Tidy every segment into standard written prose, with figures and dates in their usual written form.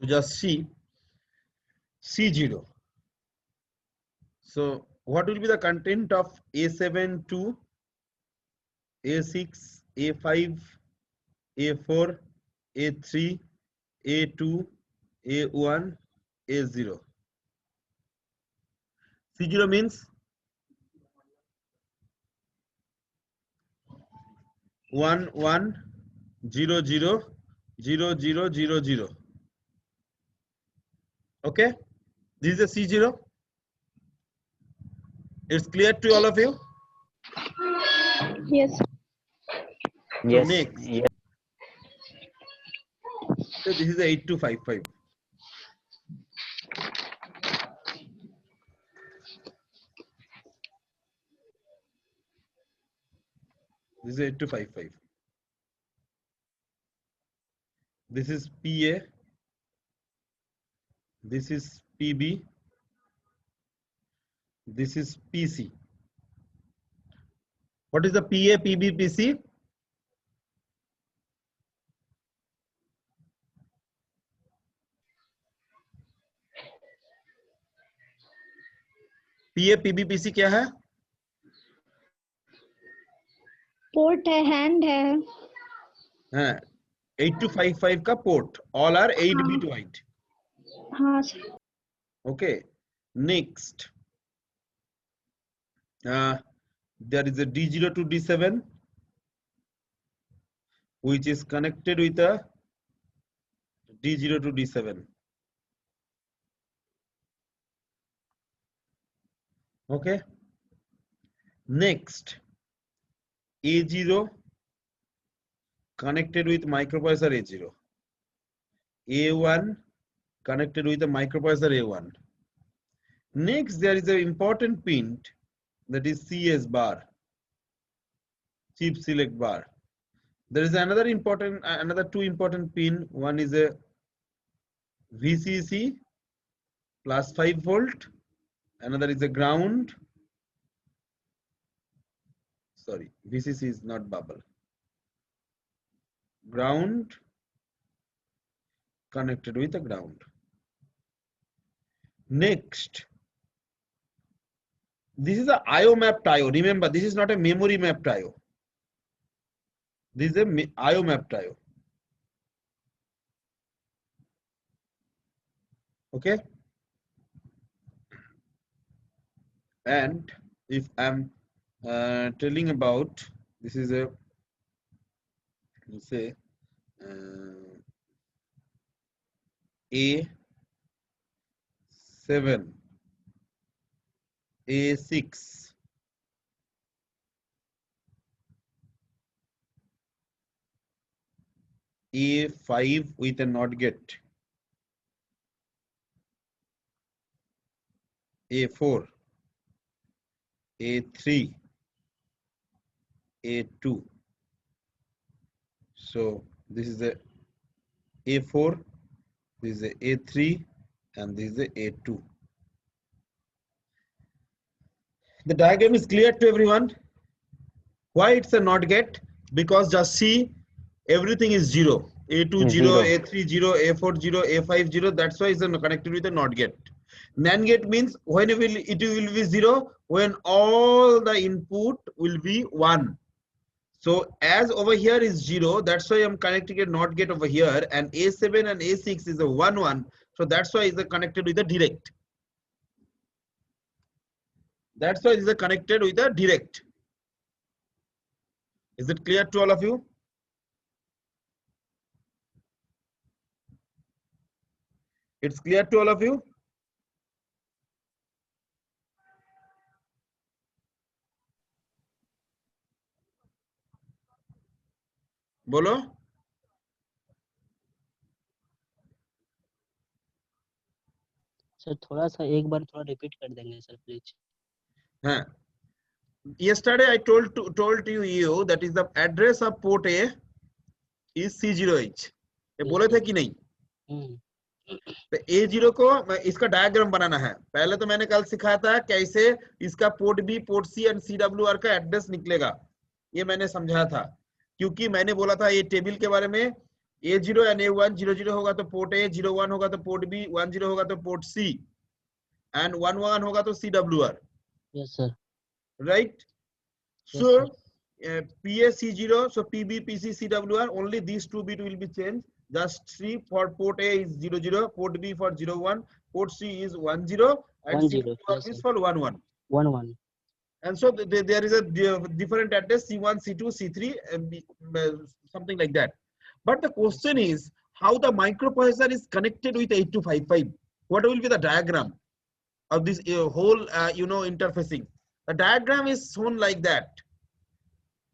just see C0. So what will be the content of A7 to A6, A5, A4, A3, A2, A1, A0? C0 means 1 1 0 0 0 0 0 0. Okay, this is a C0. It's clear to all of you? Yes. So Yes. next, Yes. so this is a 8255. This is 8255. This is PA. This is PB. This is PC. What is the PA, PB, PC? PA, PB, PC क्या है? Port है, hand है. हाँ, 8255 का port. All are 8 bit wide. हाँ sir. Okay. Next, there is a D0 to D7, which is connected with a D0 to D7. Okay. Next, A0 connected with microprocessor A0. A1 connected with the microprocessor A1. Next, there is an important pin, that is CS bar, chip select bar. There is another two important pin. One is a VCC plus 5 volt. Another is a ground. Sorry, VCC is not bubble. Ground connected with a ground. Next, this is a IO mapped IO. Remember, this is not a memory mapped IO. This is a IO mapped IO. Okay. And if I'm telling about, this is a, let's say, A7, A6, A5 with a NOT gate, A4, A3, A2. So this is a A4, this is a A3, and this is a A2. The diagram is clear to everyone. Why it's a NOT gate? Because just see, everything is 0. A2 0, A3 0, A4 0, A5 0. That's why it's connected with a NOT gate. NAND gate means when it will be 0 when all the input will be 1. So as over here is 0, that's why I'm connecting a NOT gate over here, and A7 and A6 is a 1 1. So that's why it's connected with a direct. That's why it's connected with a direct. Is it clear to all of you? It's clear to all of you? बोलो. Sir थोड़ा सा एक बार थोड़ा repeat कर देंगे sir please. हाँ. Yesterday I told you that is the address of port A is C0H. ये बोले थे कि नहीं? तो A0 को इसका डायग्राम बनाना है. पहले तो मैंने कल सिखाया था कैसे इसका पोर्ट B, पोर्ट C और CWR का एड्रेस निकलेगा. ये मैंने समझाया था, क्योंकि मैंने बोला था ये टेबल के बारे में A0 and A1 0 होगा तो पोर्ट A, 01 होगा तो पोर्ट B, 10 होगा तो पोर्ट C and 11 होगा तो CWR. Yes, sir. Right? Yes, So sir. PA C0, so PB PC CWR, only these two bit will be changed. Just C for port A is 00, port B for 01, port C is 10, and 10. CWR Yes, is sir. for 11. 11. And so there is a different address C1, C2, C3, something like that. But the question is how the microprocessor is connected with 8255. What will be the diagram of this whole interfacing? The diagram is shown like that.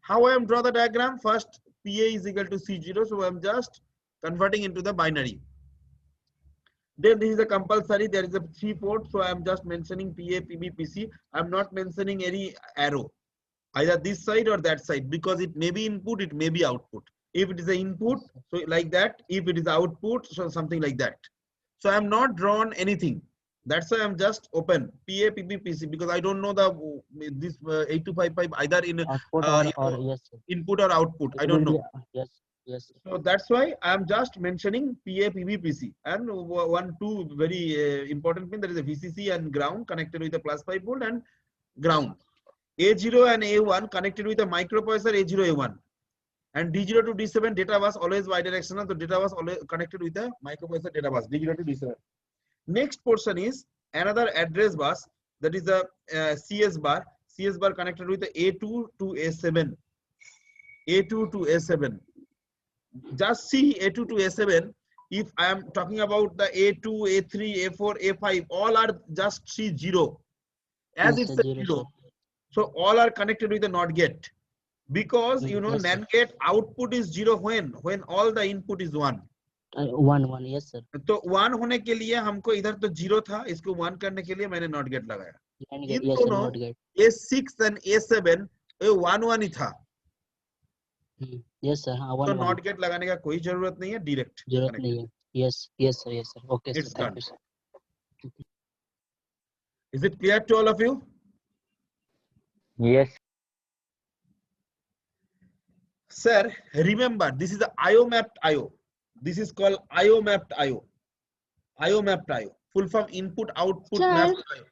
How I am draw the diagram? First, PA is equal to C0, so I am just converting into the binary. Then this is a compulsory, there is a 3 port, so I am just mentioning PA, PB, PC. I am not mentioning any arrow, either this side or that side, because it may be input, it may be output. If it is an input, so like that. If it is output, so something like that. So I am not drawn anything. That's why I'm just open PA, PB, PC, because I don't know the this 8255 either in Output or yes, sir. input or output. It I don't will be, know. yes, yes, sir. So that's why I'm just mentioning PA, PB, PC, and two very important pin, that is a VCC and ground connected with a +5 volt and ground. A0 and A1 connected with a microprocessor A0 A1, and D0 to D7 data bus always bidirectional. The data bus always connected with a microprocessor data bus D0 to D7. Next portion is another address bus, that is a CS bar. CS bar connected with the A2 to A7. A2 to A7. Just see A2 to A7. If I am talking about the A2, A3, A4, A5, all are just see 0. As Yes, it's sir, a 0, 0. sir. So all are connected with the NOT gate. Because Yes, sir. NAND gate output is 0 when all the input is 1. 1, yes, sir. तो 1 होने के लिए हमको इधर तो 0 था, इसको 1 करने के लिए मैंने NOT gate लगाया. NAND इन gate, yes, sir, दोनों NOT gate. A6 and A7 1 ही था. Yes, sir. हाँ, तो 1. NOT gate लगाने का कोई जरूरत नहीं है, डायरेक्ट जरूरत नहीं है. Yes, yes, sir, yes, sir. Okay, sir. It's Thank done. you, sir. Is it clear to all of you? Yes. Sir, remember this is the IO mapped IO. This is called IO mapped IO. IO mapped IO. Full form input output Sir. mapped IO.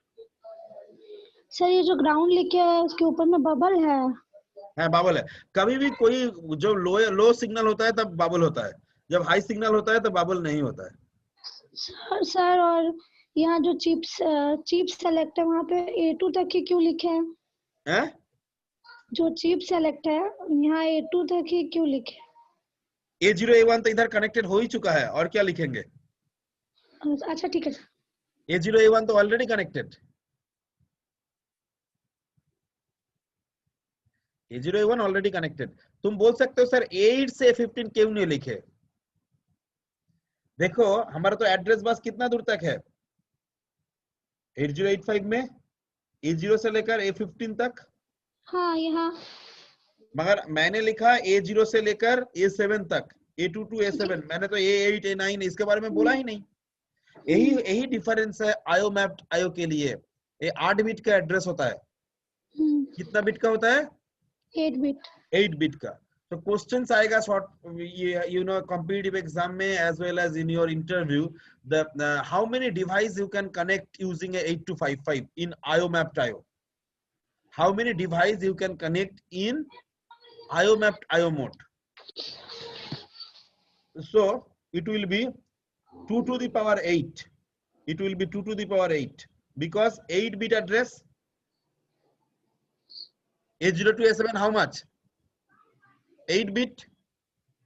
Sir ये जो ground लिखे है उसके ऊपर में bubble है. बाबल है. कभी भी कोई जो लो सिग्नल होता है तब बाबल होता है, जब हाई सिग्नल होता है तब बाबल नहीं होता है. सर और यहाँ जो चिप सेलेक्ट है वहाँ पे A2 तक ही क्यों लिखे हैं? जो चिप सेलेक्ट है यहाँ A2 तक ही क्यों लिखे? A0 A1 तो इधर कनेक्टेड हो ही चुका है, और क्या लिखेंगे? अच्छा ठीक है. A0 A1 तो already connected. A0 A1 already connected. तुम बोल सकते हो सर A8 से A15 क्यों नहीं लिखे? देखो हमारा तो एड्रेस बस कितना दूर तक है? 8085 में A0 से लेकर A15 तक. हाँ यहाँ. मगर मैंने लिखा A0 से लेकर A7 तक, A2 to A7. मैंने तो A8 A9 इसके बारे में बोला ही नहीं. यही डिफरेंस है आयो मैप्ड आयो के लिए. ये 8 बिट का एड्रेस होता है. कितना बिट का होता है? 8 बिट. 8 बिट का. तो क्वेश्चंस आएगा शॉर्ट कॉम्पिटिटिव एग्जाम में as well as in your interview, the how many device you can connect using a 8255 in IO mapped IO. How many device you can connect in IO mapped IO mode? So it will be 2 to the power 8. It will be 2 to the power 8 because 8 bit address. A0 to A7 how much? 8 bit.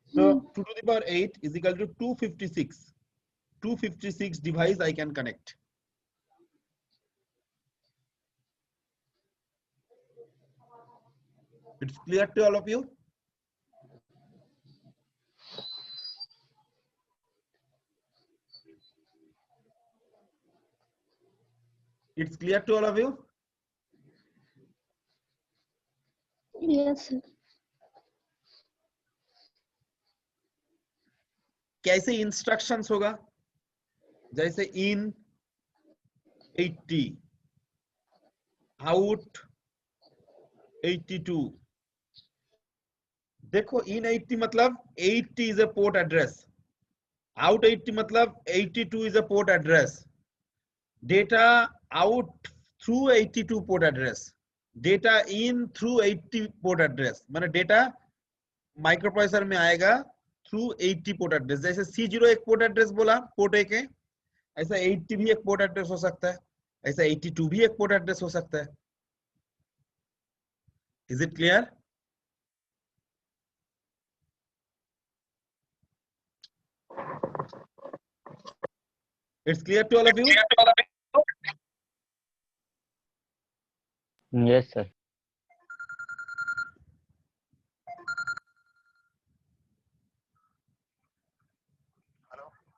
So 2 to the power 8 is equal to 256. 256 device I can connect. It's clear to all of you? It's clear to all of you? Yes sir. कैसे instructions होगा? जैसे in 80, out 82, देखो इन 80 मतलब 80 is a port address, out 80 मतलब 82 is a port address, data out through 82 port address, data in through 80 port address, माने data microprocessor में आएगा through 80 port address. जैसे C0 एक पोर्ट एड्रेस बोला पोर्ट ए के, ऐसा 80 भी एक पोर्ट एड्रेस हो सकता है, ऐसा 82 भी एक पोर्ट एड्रेस हो सकता है। Is it clear? It's clear to all of you? Yes, sir.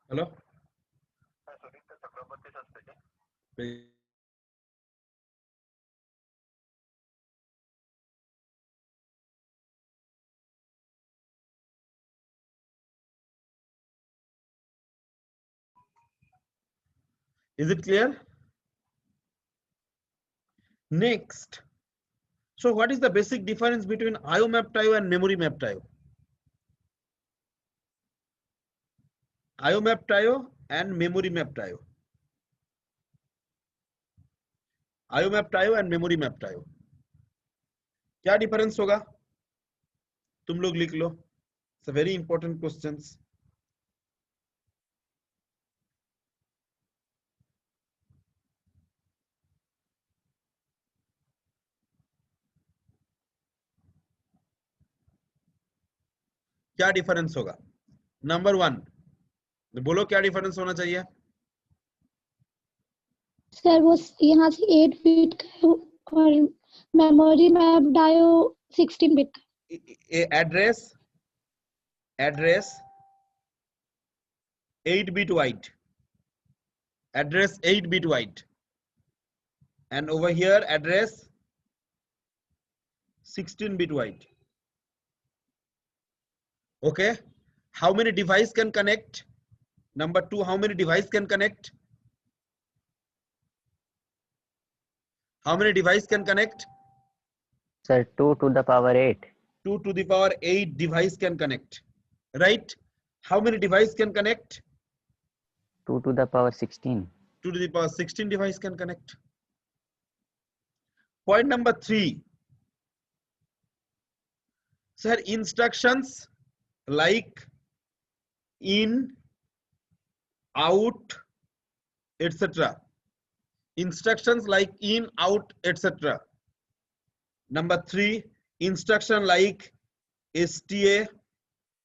Hello? Is it clear? Next. So what is the basic difference between IO mapped IO and memory mapped IO? IO mapped IO and memory mapped IO. IO mapped IO and memory mapped IO. क्या difference होगा? तुम लोग लिख लो. It's a very important questions. क्या difference होगा? Number 1, बोलो क्या difference होना चाहिए? सर वो यहाँ से 8 बिट का और मेमोरी मैप डायो 16 बिट का। Address 8 bit wide, address 8 bit wide, and over here address 16 bit wide. Okay, how many device can connect? Number 2, how many device can connect? How many device can connect? Sir, 2 to the power 8. 2 to the power 8 device can connect, right? How many device can connect? 2 to the power 16. 2 to the power 16 device can connect. Point number 3. Sir, instructions like in, out, etc. Instructions like in, out, etc. Number 3, instruction like STA,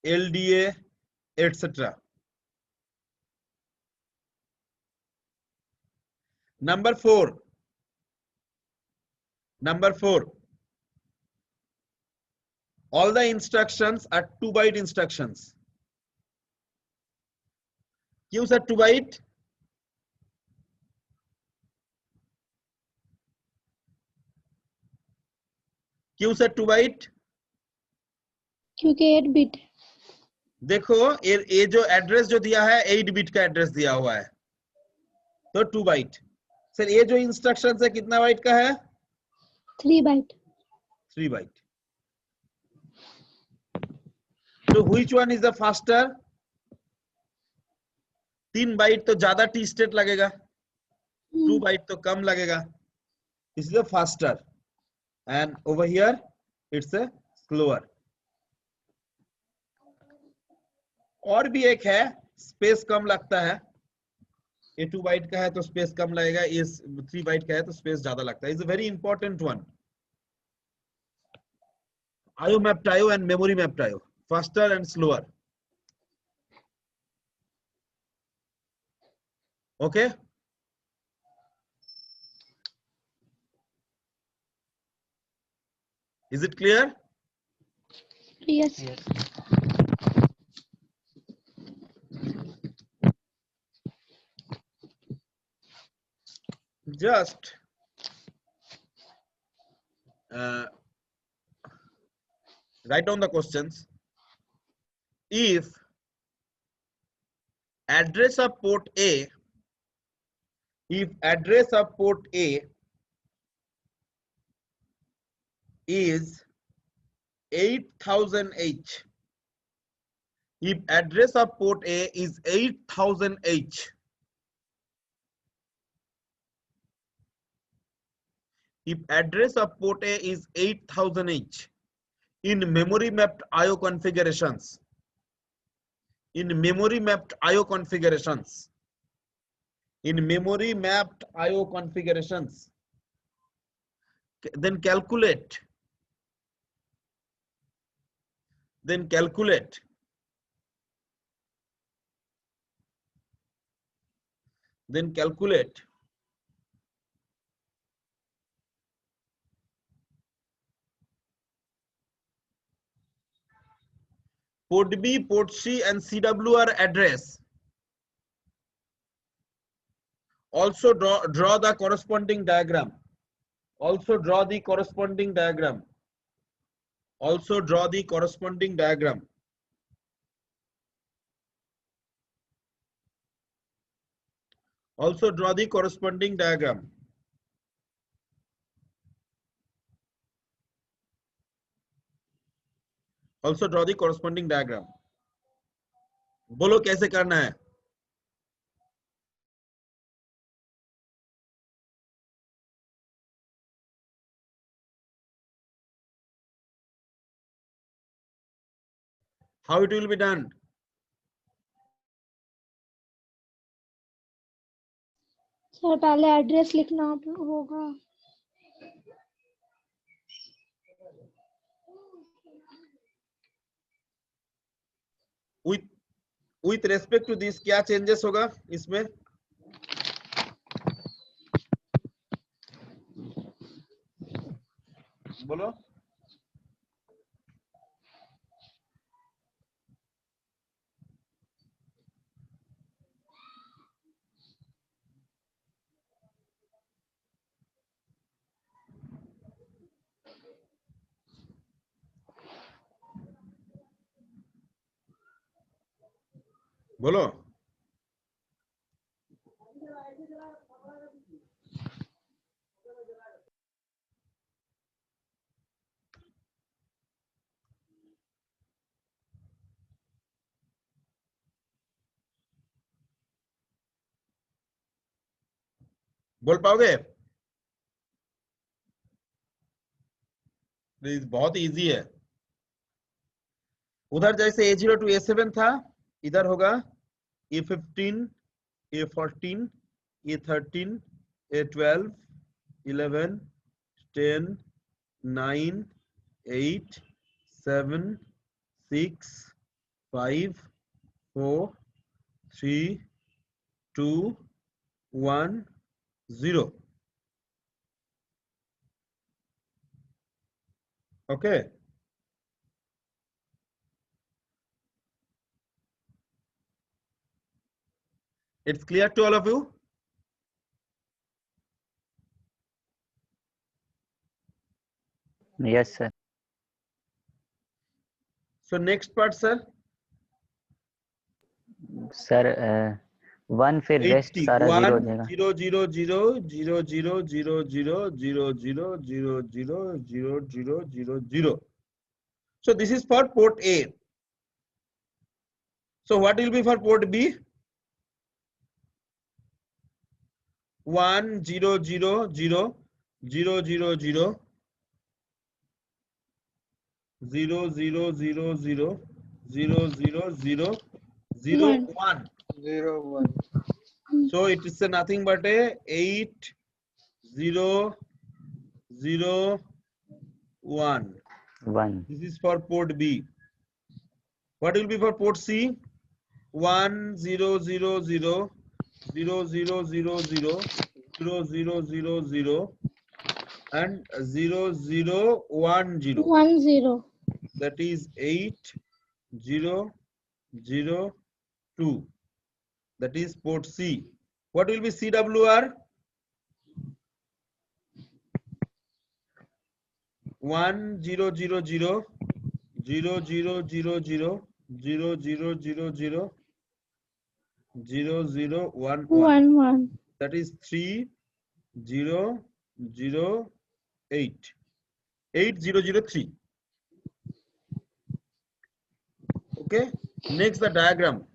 LDA, etc. Number 4, all the instructions are 2 byte instructions. क्यों sir 2 byte? क्यों sir 2 byte? क्योंकि 8 bit. देखो ये जो address जो दिया है 8 bit का एड्रेस दिया हुआ है, तो 2 byte. सर ये जो इंस्ट्रक्शन है कितना बाइट का है? 3 bite. 3 byte. So which one is the faster? 3 byte तो ज्यादा टी स्टेट लगेगा, 2 byte तो कम लगेगा, इसलिए faster. And over here it's a slower. और भी एक है, स्पेस कम लगता है. ये 2 byte का है तो स्पेस कम लगेगा, ये 3 byte का है तो स्पेस ज्यादा लगता है. It's a very important one. IO mapped IO and memory mapped IO, faster and slower. Okay. Is it clear? Yes. Just write down the questions. If address of port A, is 8000H. If address of port A is 8000H, if address of port A is 8000H, in memory mapped IO configurations, then calculate port B, port C and CWR address. Also draw the corresponding diagram. Also draw the corresponding diagram. बोलो कैसे करना है? How it will be done? Sir पहले address लिखना होगा. With respect to this क्या changes होगा इसमें? बोलो. बोलो. बोल पाओगे? प्लीज, बहुत इजी है. उधर जैसे A0 to A7 था, इधर होगा A15, A14, A13, A12, 11, 10, 9, 8, 7, 6, 5, 4, 3, 2, 1, 0. Okay. It's clear to all of you? Yes, sir. So next part, sir. Sir, 1 फिर रेस्ट सारा 0 हो जाएगा. 0 0 0 0 0 0 0 0 0 0 0 0 0 0 0. So this is for port A. So what will be for port B? 1 0 0 0 0 0 0 0 0 0 0 0 0 0 0 0 1 0 1. So it is nothing but a 8 0 0 1. This is for port B. What will be for port C? 1 0 0 0 0 0 0 0 0 0 0 0 and 0 0 1 0. 1 0. That is 8 0 0 2. That is port C. What will be CWR? 1 0 0 0 0 0 0 0 0 0 0 0 0 0 0 1 1 1. That is 3 0 0 8 8 0 0 3. Okay. Next, the diagram.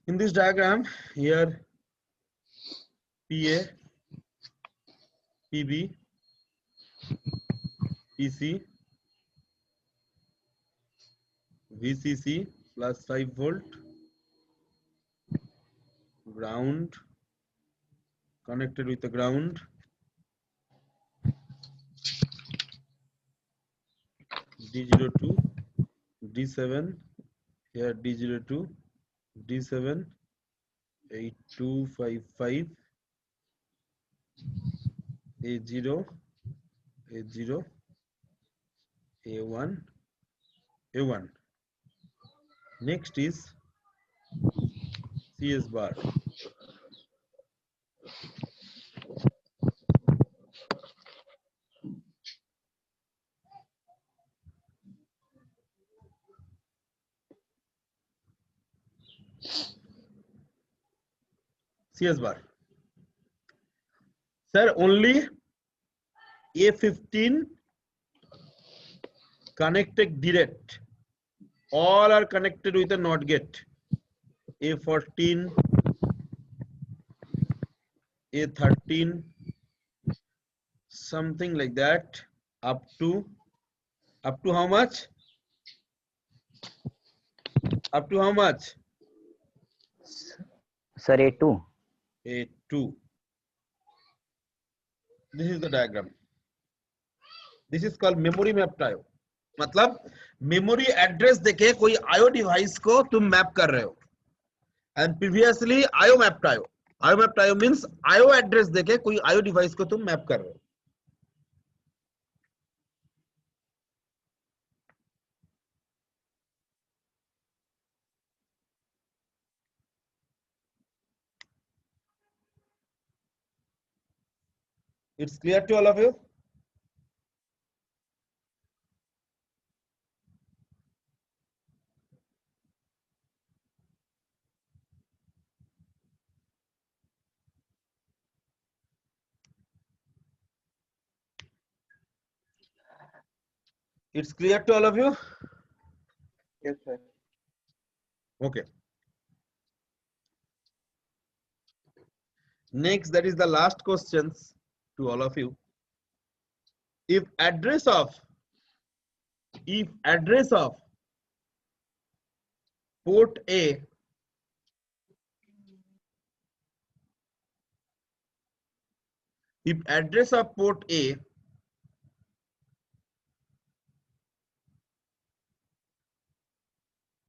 In this diagram, here PA, PB, PC, VCC plus 5 volt, ground, connected with the ground, D02, D7, here D02, D7, 8255, A0, A0, A1, A1. Next is CS bar. CS bar. Sir, only A15 connected direct. All are connected with a NOT gate. A14, A13, something like that. Up to how much? Up to how much? Sir, A2. A2. This is the diagram. This is called memory mapped IO. मतलब memory address देके कोई IO device को तुम map कर रहे हो and previously IO mapped IO means IO address देके कोई आईओ डिवाइस को तुम मैप कर रहे हो. It's clear to all of you? It's clear to all of you? Yes, sir. Okay. Next, that is the last questions to all of you. If address of port A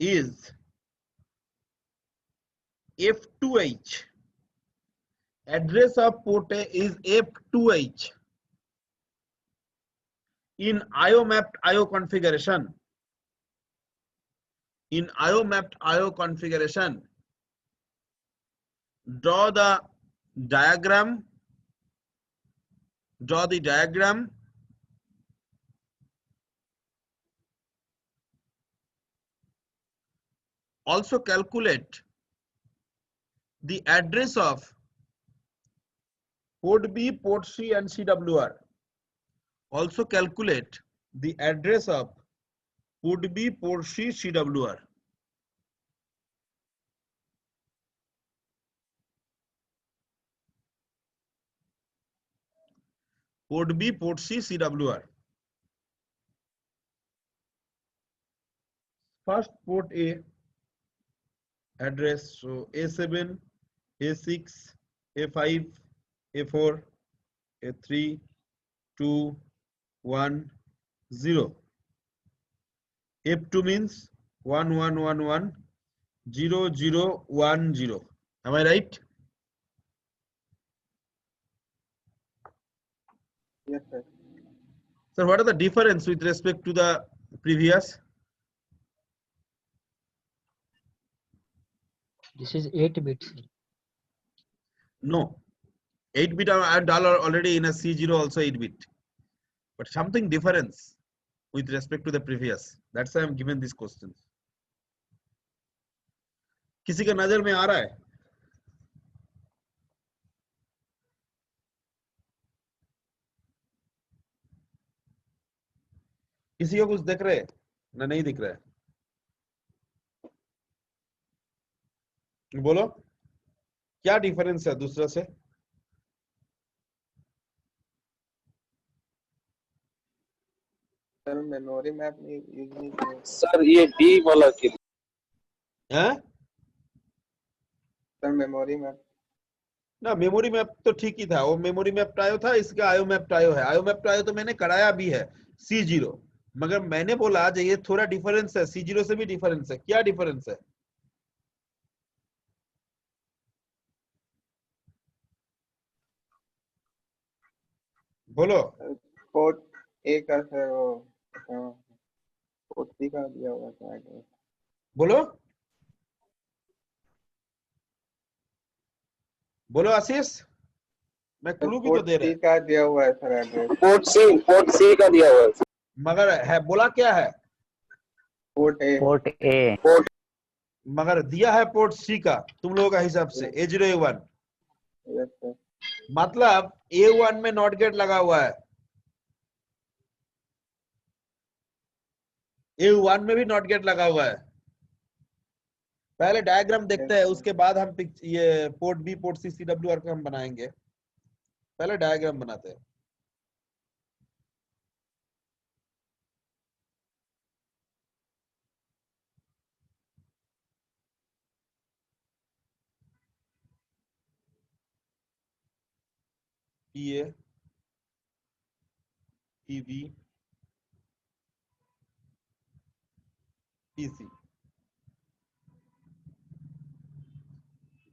is F2H, address of port A is F2H in IO mapped IO configuration. In IO mapped IO configuration, draw the diagram. Also calculate the address of port B, port C and CWR. Also calculate the address of port B, port C, CWR. Port B, port C, CWR. First port A address, so A7, A6, A5, A4, A3, 2, 1, 0. F2 means 1, 1, 1, 1, 0, 0, 1, 0. Am I right? Yes, sir. So what are the difference with respect to the previous? This is 8 bits. No, 8-bit I have done already in a C0 also 8-bit, but something difference. with respect to the previous. That's why I'm given these questions. किसी का नजर में आ रहा है? किसी को कुछ दिख रहा है ना नहीं दिख रहा है? बोलो क्या डिफरेंस है दूसरा से? सर मेमोरी मैप नहीं यूज नहीं किया सर ये डी वाला के हैं? सर मेमोरी मैप ना मेमोरी मैप तो ठीक ही था, वो मेमोरी मैप ट्रायो था, इसका आयो मैप ट्रायो है। आयो मैप ट्रायो तो मैंने कराया भी है C0, मगर मैंने बोला जो ये थोड़ा डिफरेंस है, C0 से भी डिफरेंस है। क्या डिफरेंस है? बोलो। पोर्ट ए का सर वो पोर्ट सी का दिया हुआ था एड्रेस। बोलो बोलो आशीष, मैं क्लू भी तो दे रहा सी का दिया हुआ है सर एड्रेस। पोर्ट सी का दिया हुआ है, मगर है बोला क्या है? पोर्ट ए पोर्ट मगर दिया है पोर्ट सी का तुम लोगों का हिसाब से A0 A1, यस सर। मतलब A1 में नॉट गेट लगा हुआ है, A1 में भी नॉट गेट लगा हुआ है। पहले डायग्राम देखते हैं, उसके बाद हम ये port B port C CWR का हम बनाएंगे। पहले डायग्राम बनाते हैं। PA PB PC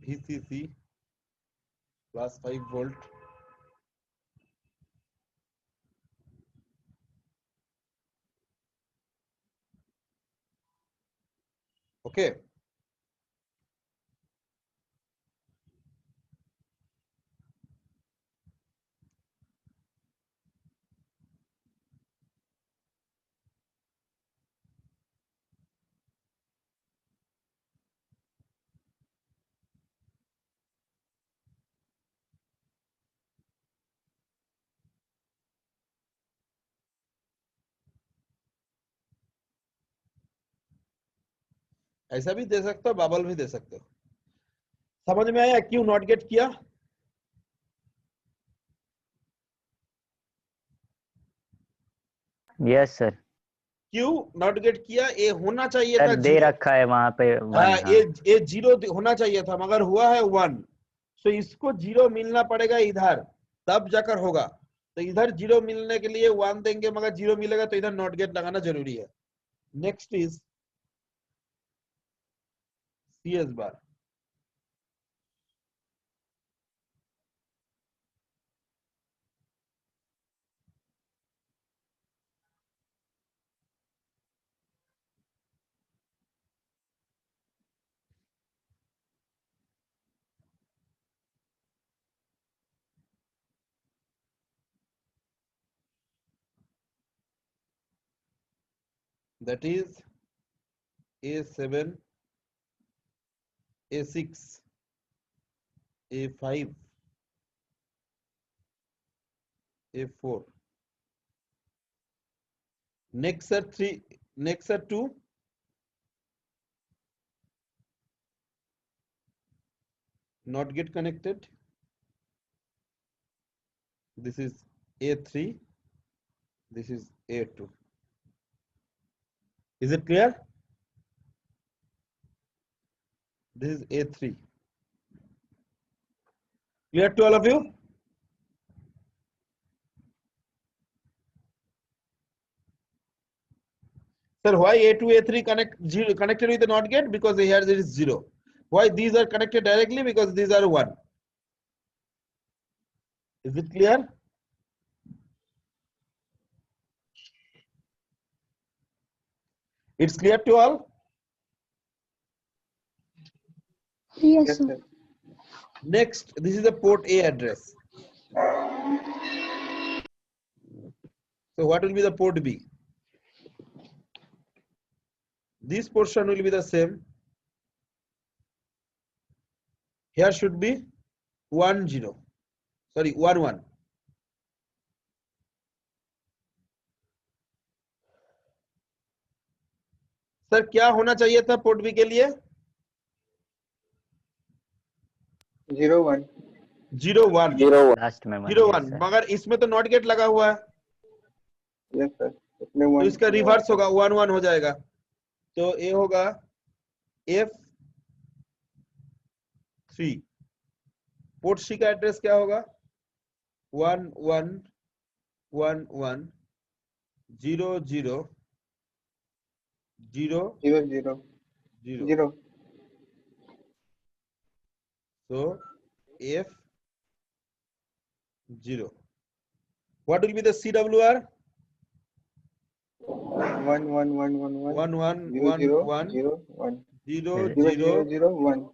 VCC plus 5 volt, okay। ऐसा भी दे सकते हो, बबल भी दे सकते हो। समझ में आया क्यों नॉट गेट किया? Yes sir. क्यों नॉट गेट किया? ए होना चाहिए था सर दे रखा है वहां पे हाँ, 1। ए 0 होना चाहिए था, मगर हुआ है 1, तो इसको 0 मिलना पड़ेगा इधर, तब जाकर होगा। तो इधर 0 मिलने के लिए 1 देंगे, मगर 0 मिलेगा तो इधर नॉट गेट लगाना जरूरी है। Next is CS bar. That is A7 A6 A5 A4, next are 3, next are 2, not get connected. This is A3, this is A2. Is it clear? This is A3. Clear to all of you? Sir, why A2 A3 connected with the NOT gate? Because here there is 0. Why these are connected directly? Because these are 1. Is it clear? It's clear to all? Yes, sir. Next, this is the port A address. So what will be the port B? This portion will be the same. Here should be 1 0. Sorry, 1 1. Sir क्या होना चाहिए था port B के लिए? 0 1 0 1 last में 0 1, मगर इसमें तो नॉट गेट लगा हुआ है। यस सर, इसमें तो 1 इसका रिवर्स होगा, 1 1 हो जाएगा। तो ये होगा F3। पोर्ट सी का एड्रेस क्या होगा? 1 1 1 1 0 0 0 0 0 0। 0 So F0. What will be the CWR? 1 1 1 1 1 1 0 1 0 1 0 1 0 0 0 0 0 1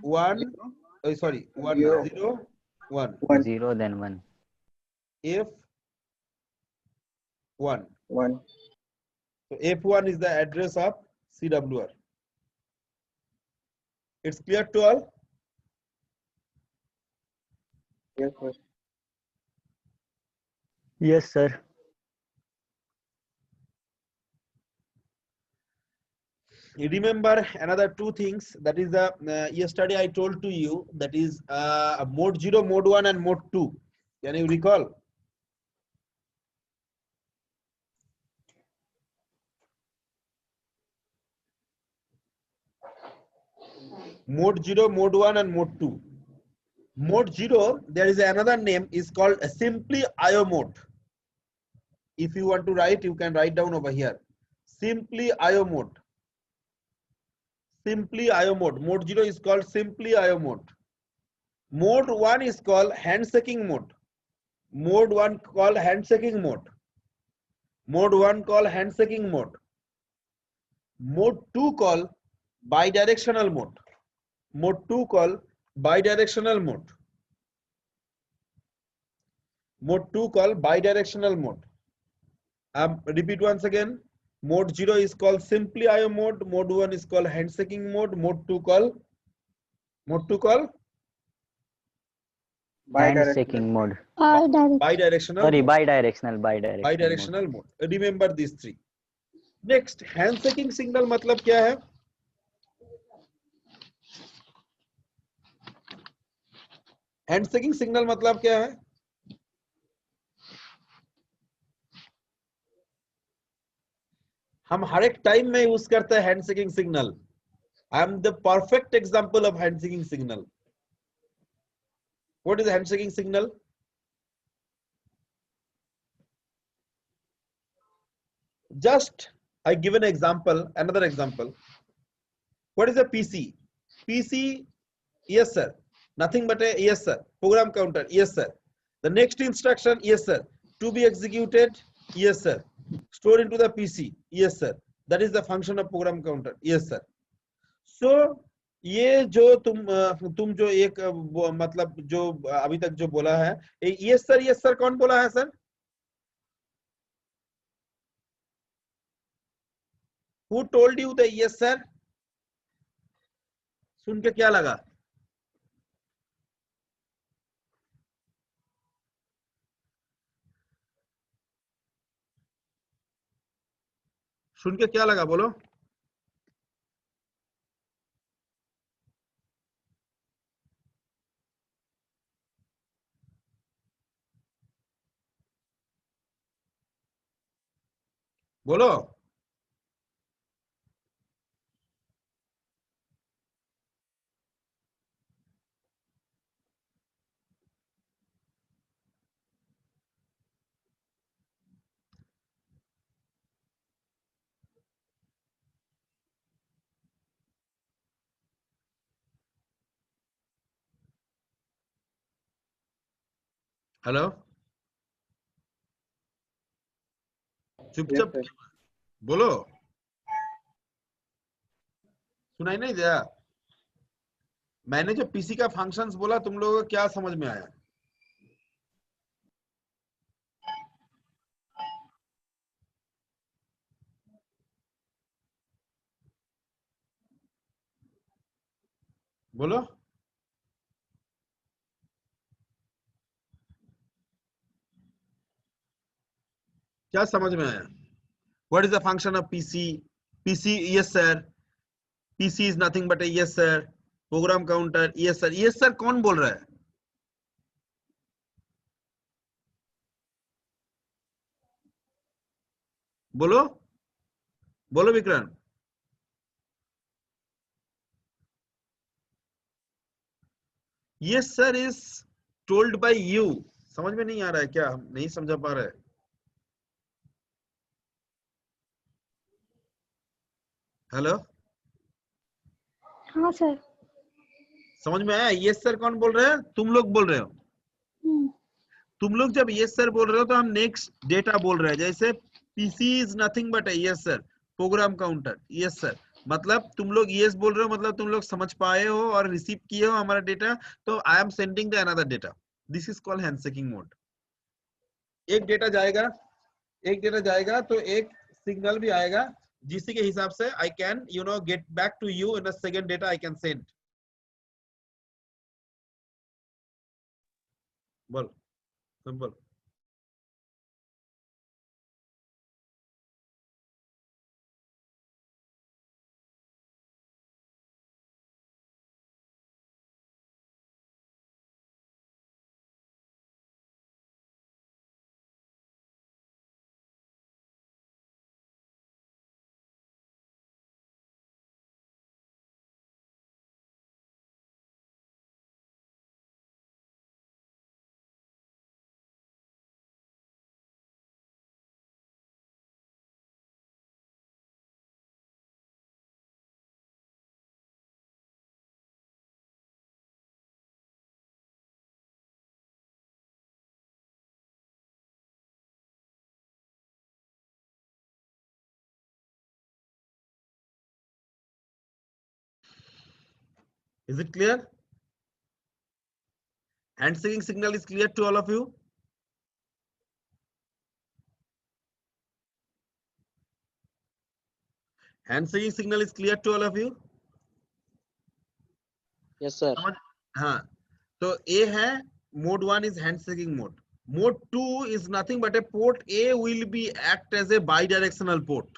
1 sorry 1 0 0 1 1 0 then 1 F1. 1 So F1 is the address of CWR. It's clear to all? yes sir. yes sir You remember another two things, that is the yesterday I told to you, that is mode 0, mode 1 and mode 2. Can you recall? Mode 0, mode 1 and mode 2. Mode 0, there is another name, is called simply IO mode. If you want to write, you can write down over here. Simply IO mode. Simply IO mode. Mode 0 is called simply IO mode. Mode 1 is called handshaking mode. Mode 1 called handshaking mode. Mode 1 called handshaking mode. Mode 2 called bidirectional mode. Mode 2 called bidirectional mode. Mode 2 called bidirectional mode. Repeat once again. Mode 0 is called simply IO mode. Mode 1 is called handshaking mode. Mode 2 called handshaking mode bidirectional. sorry bidirectional bidirectional mode. Remember these three. Next, handshaking signal मतलब क्या है? Handshaking signal मतलब क्या है? हम हर एक time में use करते हैं handshaking signal. I am the perfect example of handshaking signal. What is handshaking signal? Just I give an example, another example. What is a PC? PC, yes sir. Nothing but a yes sir. Program counter, yes sir. The next instruction, yes sir. To be executed, yes sir. Store into the PC, yes sir. That is the function of program counter, yes sir. So ये जो तुम जो एक मतलब जो अभी तक जो बोला है, yes sir कौन बोला है sir? Who told you the yes sir? सुन के क्या लगा? सुन के क्या लगा बोलो? बोलो। हेलो, चुपचाप बोलो, सुनाई नहीं दिया? मैंने जो पीसी का फंक्शंस बोला, तुम लोगों को क्या समझ में आया? बोलो। क्या समझ में आया? What is the function of PC? PC, yes sir. PC is nothing but a yes sir. Program counter, yes sir. Yes sir कौन बोल रहा है? बोलो, बोलो Vikrant. Yes sir is told by you. समझ में नहीं आ रहा है क्या? हम नहीं समझा पा रहे हैं। हेलो, हाँ सर। समझ में आया? यस सर कौन बोल रहे हैं? तुम लोग बोल रहे हो। तुम लोग जब यस सर बोल रहे हो तो हम नेक्स्ट डेटा बोल रहे हैं। जैसे PC is nothing but yes sir, program counter, yes sir. मतलब तुम लोग यस बोल रहे हो, मतलब तुम लोग समझ पाए हो और रिसीव किए हो हमारा डेटा, तो I am sending the another data. This is called handshaking mode. एक डेटा जाएगा, एक डेटा जाएगा तो एक सिग्नल भी आएगा, जिसके हिसाब से I can get back to you in a second data I can send. बोल, simple. Is it clear? Handshaking signal is clear to all of you? Handshaking signal is clear to all of you? Yes sir. हाँ, तो A है mode 1 is handshaking mode. Mode 2 is nothing but a port A will be act as a bidirectional port.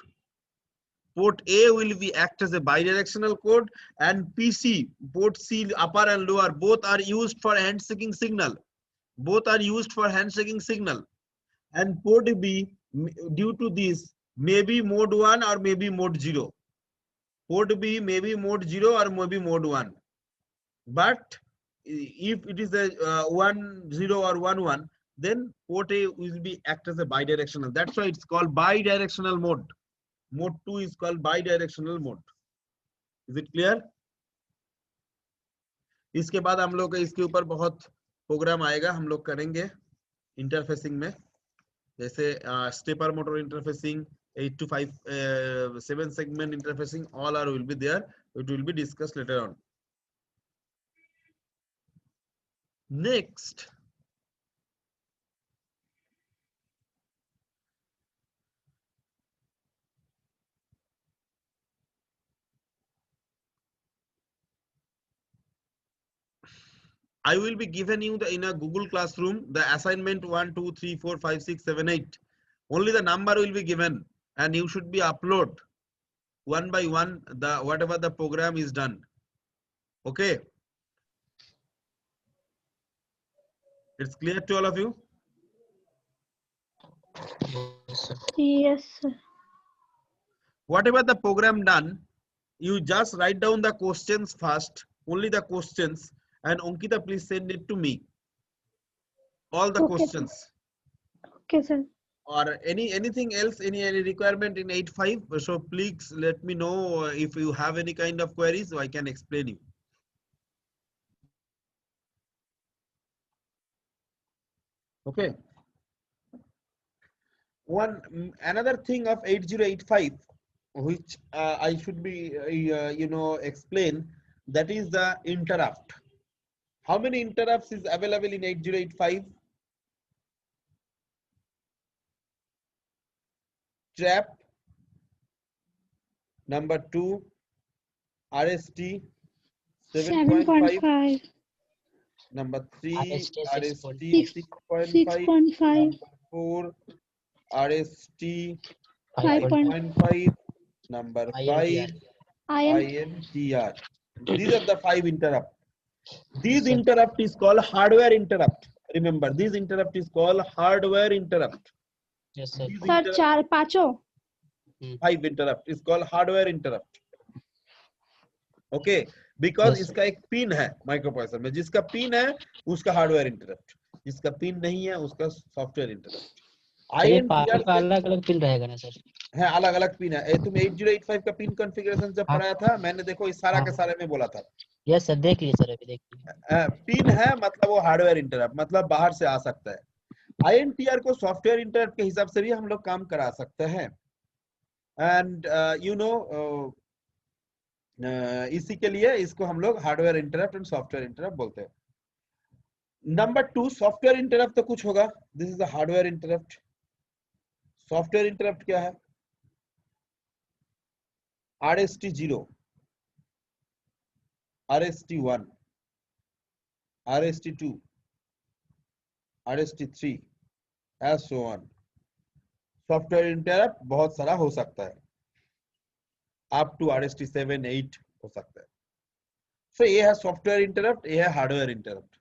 Port A will be act as a bidirectional code, and PC, port C, upper and lower, both are used for handshaking signal. Both are used for handshaking signal. And port B, due to this, maybe mode 1 or maybe mode 0. Port B may be mode 0 or maybe mode 1. But if it is a 1 0 or 1 1, then port A will be act as a bidirectional. That's why it's called bidirectional mode. Mode 2 is called bidirectional mode. Is it clear? इसके बाद हम लोग इसके ऊपर बहुत programme आएगा, हम लोग करेंगे इंटरफेसिंग में, जैसे stepper motor interfacing, 8 to 5 7 segment interfacing, all are will be there. It will be discussed later on. Next, I will be given you in a Google Classroom the assignment 1 2 3 4 5 6 7 8. Only the number will be given, and you should be upload one by one the whatever the program is done. Okay, it's clear to all of you? Yes sir. Whatever the program done, you just write down the questions first, only the questions, and Ankita, please send it to me. All the Okay, questions. Okay sir. Or anything else, any requirement in 8.5. So please let me know if you have any kind of queries, so I can explain you. Okay. Another thing of 8085, which I should be explain, that is the interrupt. How many interrupts is available in 8085? Trap, number 2, RST, 7.5. Number 3, RST RST 6.5. 6.5. Number 4, RST 5. 5.5. Number 5, INTR. INTR. These are the 5 interrupt. This Sir. interrupt is called hardware interrupt. Remember, this interrupt is called hardware interrupt. Yes sir. This sir चार पांचों 5 interrupt is called hardware interrupt. Okay, because Yes, इसका एक pin है microprocessor में, जिसका pin है उसका hardware interrupt, जिसका पिन नहीं है उसका सॉफ्टवेयर इंटरप्ट। INTR का अलग अलग पिन रहेगा ना सर? है, अलग अलग पिन है। तुम 8085 का पिन कॉन्फ़िगरेशन जब पढ़ाया था मैंने, देखो इस सारा के सारे में बोला था। यस सर, देख लीजिए सर, अभी देख लीजिए। पिन है मतलब वो हार्डवेयर इंटरप्ट, मतलब बाहर से आ सकता है। INTR को सॉफ्टवेयर इंटरप्ट के हिसाब से भी हम लोग काम करा सकते हैं। एंड यू नो इसी के लिए इसको हम लोग hardware interrupt and software interrupt बोलते हैं। नंबर 2, सॉफ्टवेयर इंटरप्ट तो कुछ होगा, this is the hardware interrupt. Software interrupt क्या है? RST 0, RST 1, RST 2, RST 3 as so on। Software interrupt बहुत सारा हो सकता है, अप टू RST 7, 8 हो सकता है। सो ये है सॉफ्टवेयर इंटरप्ट, ये है हार्डवेयर इंटरप्ट।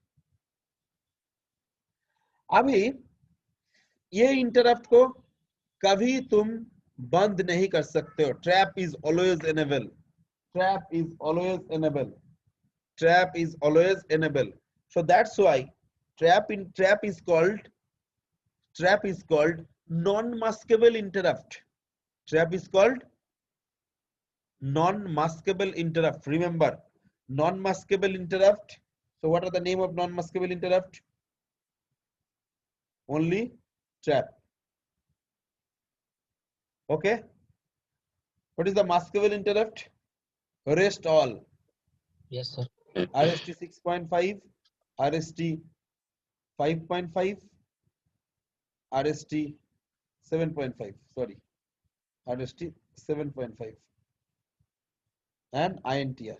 अभी ये इंटरप्ट को कभी तुम बंद नहीं कर सकते हो। Trap is always enable, trap is always enable, trap is always enable. So that's why trap is called non-maskable interrupt. Trap is called non-maskable interrupt. Remember, non-maskable interrupt. So what are the name of non-maskable interrupt? Only trap. Okay. What is the maskable interrupt? Rest all. Yes sir. RST 6.5, RST 5.5, RST 7.5, sorry, RST 7.5 and INTR,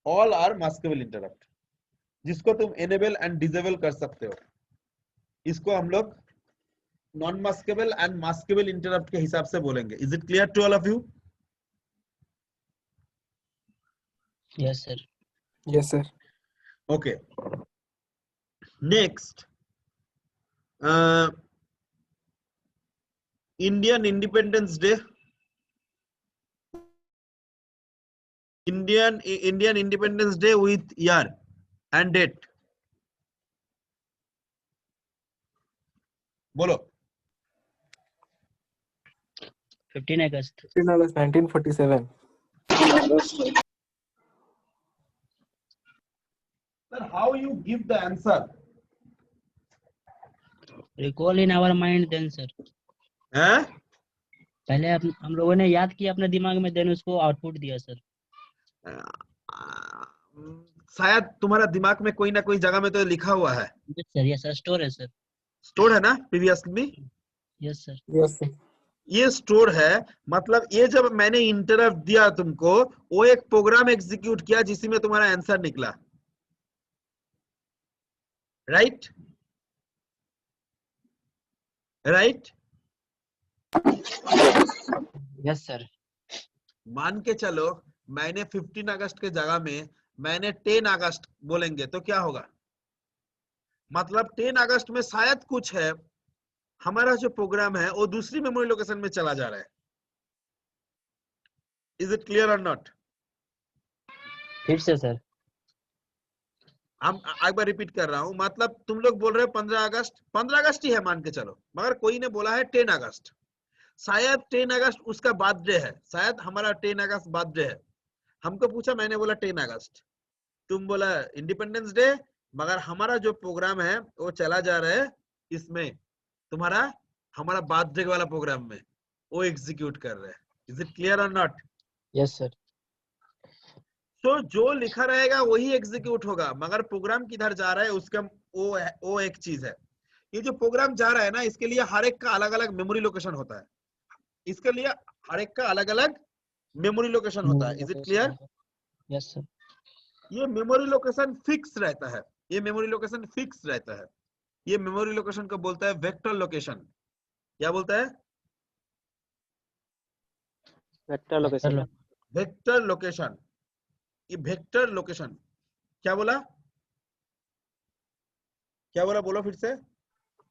all are maskable interrupt, जिसको तुम enable and disable कर सकते हो। इसको हम लोग non maskable and maskable interrupt के हिसाब से बोलेंगे। Is it clear to all of you? Yes sir. Yes sir. Okay, next, Indian independence day, Indian independence day with year and date बोलो। 15 अगस्त 1947। Sir, how you give the answer? Recall in our mind then sir. हैं? पहले हम लोगों ने याद किया अपने दिमाग में, देन उसको आउटपुट दिया सर। शायद तुम्हारा दिमाग में कोई ना कोई जगह में तो लिखा हुआ है। Yes sir, yes sir, store है सर। स्टोर है ना previously? Yes sir. Yes sir. ये स्टोर है, मतलब ये जब मैंने इंटरप्ट दिया तुमको, वो एक प्रोग्राम एग्जीक्यूट किया जिसमें तुम्हारा आंसर निकला, राइट? राइट? Yes sir. मान के चलो मैंने 15 अगस्त के जगह में मैंने 10 अगस्त बोलेंगे तो क्या होगा? मतलब 10 अगस्त में शायद कुछ है, हमारा जो प्रोग्राम है वो दूसरी मेमोरी लोकेशन में चला जा रहा है। इज इट क्लियर और नॉट? फिर से सर। हम एक बार रिपीट कर रहा हूं, मतलब तुम लोग बोल रहे हो 15 अगस्त ही है मान के चलो, मगर कोई ने बोला है 10 अगस्त। शायद 10 अगस्त उसका बर्थडे है, शायद हमारा 10 अगस्त बर्थडे है। हमको पूछा, मैंने बोला 10 अगस्त, तुम बोला इंडिपेंडेंस डे, मगर हमारा जो प्रोग्राम है वो चला जा रहा है इसमें, तुम्हारा हमारा बर्थडे वाला प्रोग्राम में वो एग्जीक्यूट कर रहे हैं। इज इट क्लियर और नॉट? Yes sir. तो जो लिखा रहेगा वही एग्जीक्यूट होगा, मगर प्रोग्राम किधर जा रहा है उसका वो एक चीज है। ये जो प्रोग्राम जा रहा है ना, इसके लिए हर एक का अलग अलग मेमोरी लोकेशन होता है, इसके लिए हर एक का अलग अलग मेमोरी लोकेशन होता है। Is it clear? Yes sir. ये मेमोरी लोकेशन फिक्स रहता है, ये मेमोरी लोकेशन फिक्स रहता है। ये मेमोरी लोकेशन को बोलता है वेक्टर लोकेशन। क्या बोलता है? Vector location. Vector location. ये वेक्टर लोकेशन क्या बोला? क्या बोला? बोलो फिर से।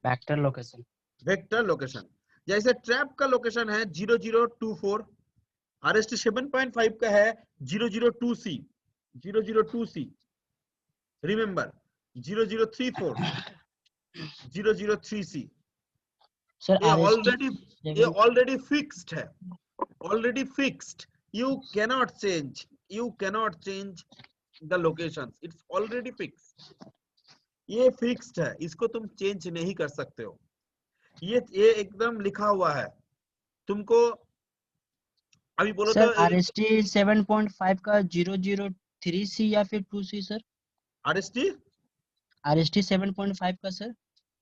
Vector location. Vector location. जैसे ट्रैप का लोकेशन है 0024, RST 7.5 का है 002C, 002C। Remember 0034, 003C। Sir ये ऑलरेडी फिक्स्ड है, already fixed. You cannot change the locations, it's already fixed। ये फिक्स्ड है, इसको तुम चेंज नहीं कर सकते हो। ये एकदम लिखा हुआ है तुमको। अभी बोलो सर तो RST 7.5 का 003C या फिर 2C सर? RST 7.5 का सर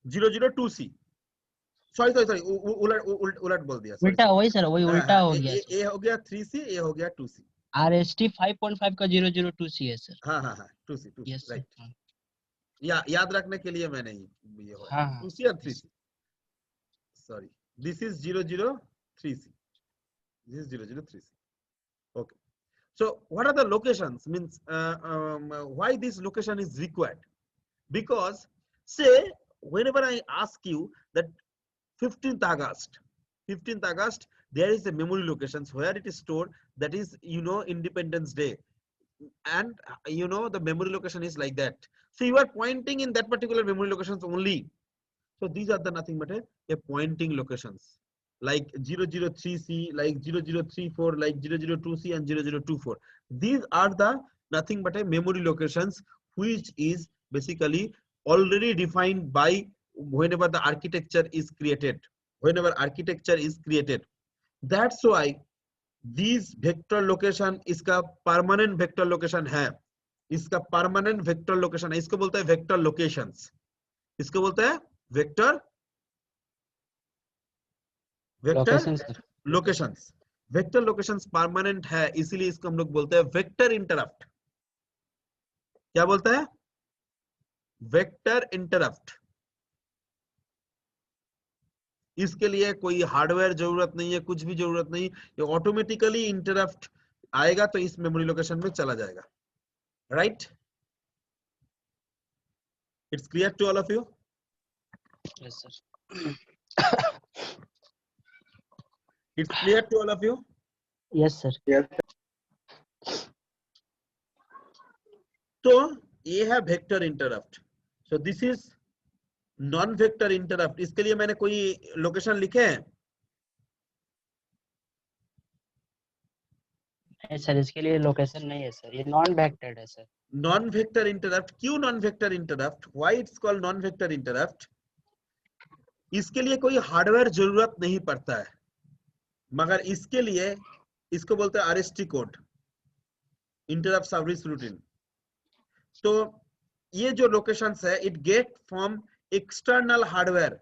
002C। सॉरी उलट बोल दिया। उल्टा वही सर, वही उल्टा हो गया। ये हो गया 3C, ये हो गया 2C। RST 5.5 का 002C है सर। हाँ 2C यस राइट। याद रखने के लिए मैंने ये हो 2C और 3C। Sorry, this is 003C, this is 003C। okay, so what are the locations? Means why this location is required? Because say whenever I ask you that 15th August there is a memory locations where it is stored, that is Independence Day, and the memory location is like that, so you are pointing in that particular memory locations only. So these are the nothing but a pointing locations, like 003C, like 0034, like 002C and 0024. These are the nothing but a memory locations which is basically already defined by whenever the architecture is created. That's why these vector location इसका permanent vector location है, इसका permanent vector location है, इसको बोलते हैं vector locations, इसको बोलते हैं vector locations। vector locations permanent है, इसीलिए इसको हम लोग बोलते हैं vector interrupt। क्या बोलते हैं? vector interrupt। इसके लिए कोई हार्डवेयर जरूरत नहीं है, कुछ भी जरूरत नहीं, ये ऑटोमेटिकली इंटरप्ट आएगा तो इस मेमोरी लोकेशन में चला जाएगा। Right? It's clear to all of you? Yes sir. It's clear to all of you? Yes sir. तो ये है vector interrupt. So this is non vector interrupt. इसके लिए मैंने कोई लोकेशन लिखे हैं? सर इसके लिए लोकेशन नहीं है सर, ये नॉन वेक्टर्ड है सर। Non vector interrupt. क्यों non vector interrupt? Why it's called non vector interrupt? इसके लिए कोई हार्डवेयर जरूरत नहीं पड़ता है, मगर इसके लिए इसको बोलते हैं RST code, interrupt service routine. तो ये जो लोकेशंस है it get from external hardware.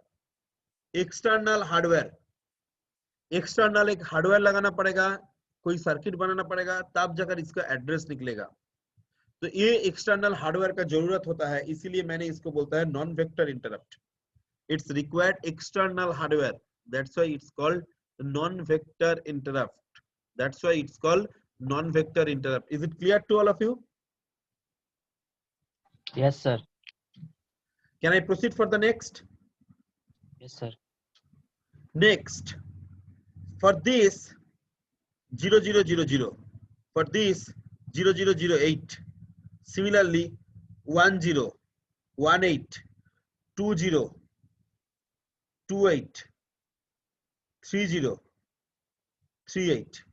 External एक हार्डवेयर लगाना पड़ेगा, कोई सर्किट बनाना पड़ेगा, तब जाकर इसका एड्रेस निकलेगा। तो ये एक्सटर्नल हार्डवेयर का जरूरत होता है, इसीलिए मैंने इसको बोलता है non vector interrupt. It's required external hardware, that's why it's called non vector interrupt. That's why it's called non vector interrupt. Is it clear to all of you? Yes sir. Can I proceed for the next? Yes sir. Next, for this 0000, for this 0008, similarly 10, 18, 20, 28, 30, 38.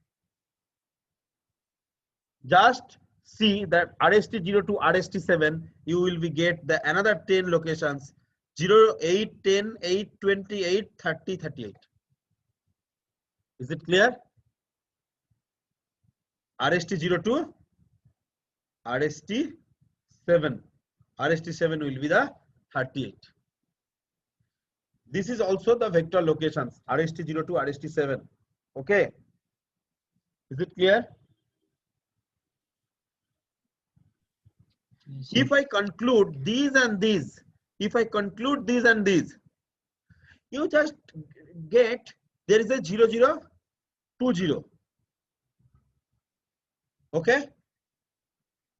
Just see that RST 0 to RST 7, you will be get the another 10 locations 0, 8, 10, 8, 28, 30, 38. Is it clear? RST 0 to RST 7. RST 7 will be the 38. This is also the vector locations RST 0 to RST 7. Okay. Is it clear? Yes, If I conclude these and these, if I conclude these and these, you just get there is a 0 0 2 0. Okay,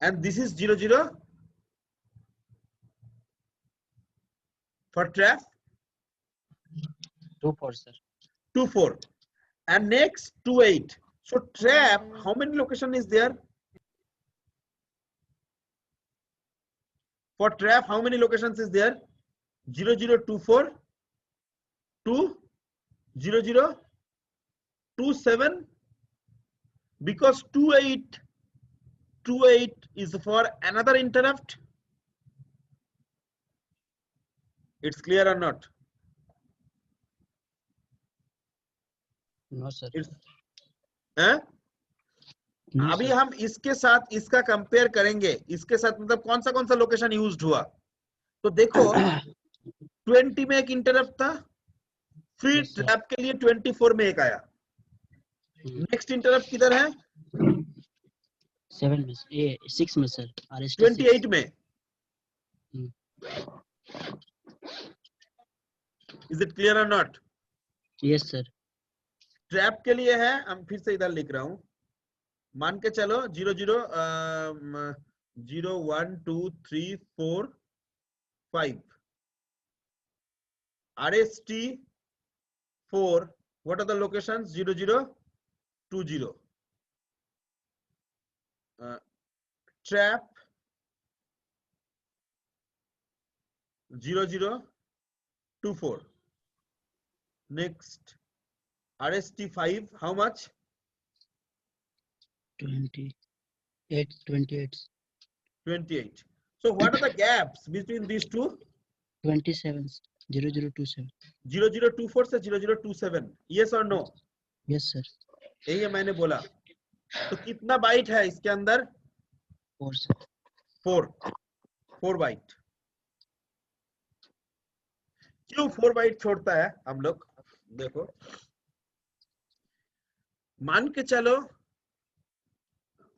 and this is 0 0 for trap 2 4 sir. 2 4, and next 2 8. So trap, how many location is there? For trap, how many locations is there? 0 0 2 4, 2 0 0 2 7, because 2 8 is for another interrupt. It's clear or not? No sir. It's eh? No अभी sir. हम इसके साथ इसका compare करेंगे, इसके साथ मतलब कौन सा लोकेशन यूज्ड हुआ, तो देखो 20 में एक इंटरप्ट था, फिर Yes, sir. ट्रैप के लिए 24 में एक आया, नेक्स्ट इंटरप्ट किधर है? 7 में ये 6 में सर, RST 28 में. Is it clear or not? Yes sir. Trap के लिए है, हम फिर से इधर लिख रहा हूं, मान के चलो 0 0 0 1 2 3 4 5, RST 4, what are the locations? 0 0 2 0, trap 0 0 2 4, next RST 5, how much? 28. 28. So what are the gaps between these two? 27. 0027. 0024 से 0027, yes or no? Yes sir. यही है मैंने बोला. तो कितना बाइट है इसके अंदर? 4 sir. 4 बाइट. क्यों 4 बाइट छोड़ता है हम लोग? देखो, मान के चलो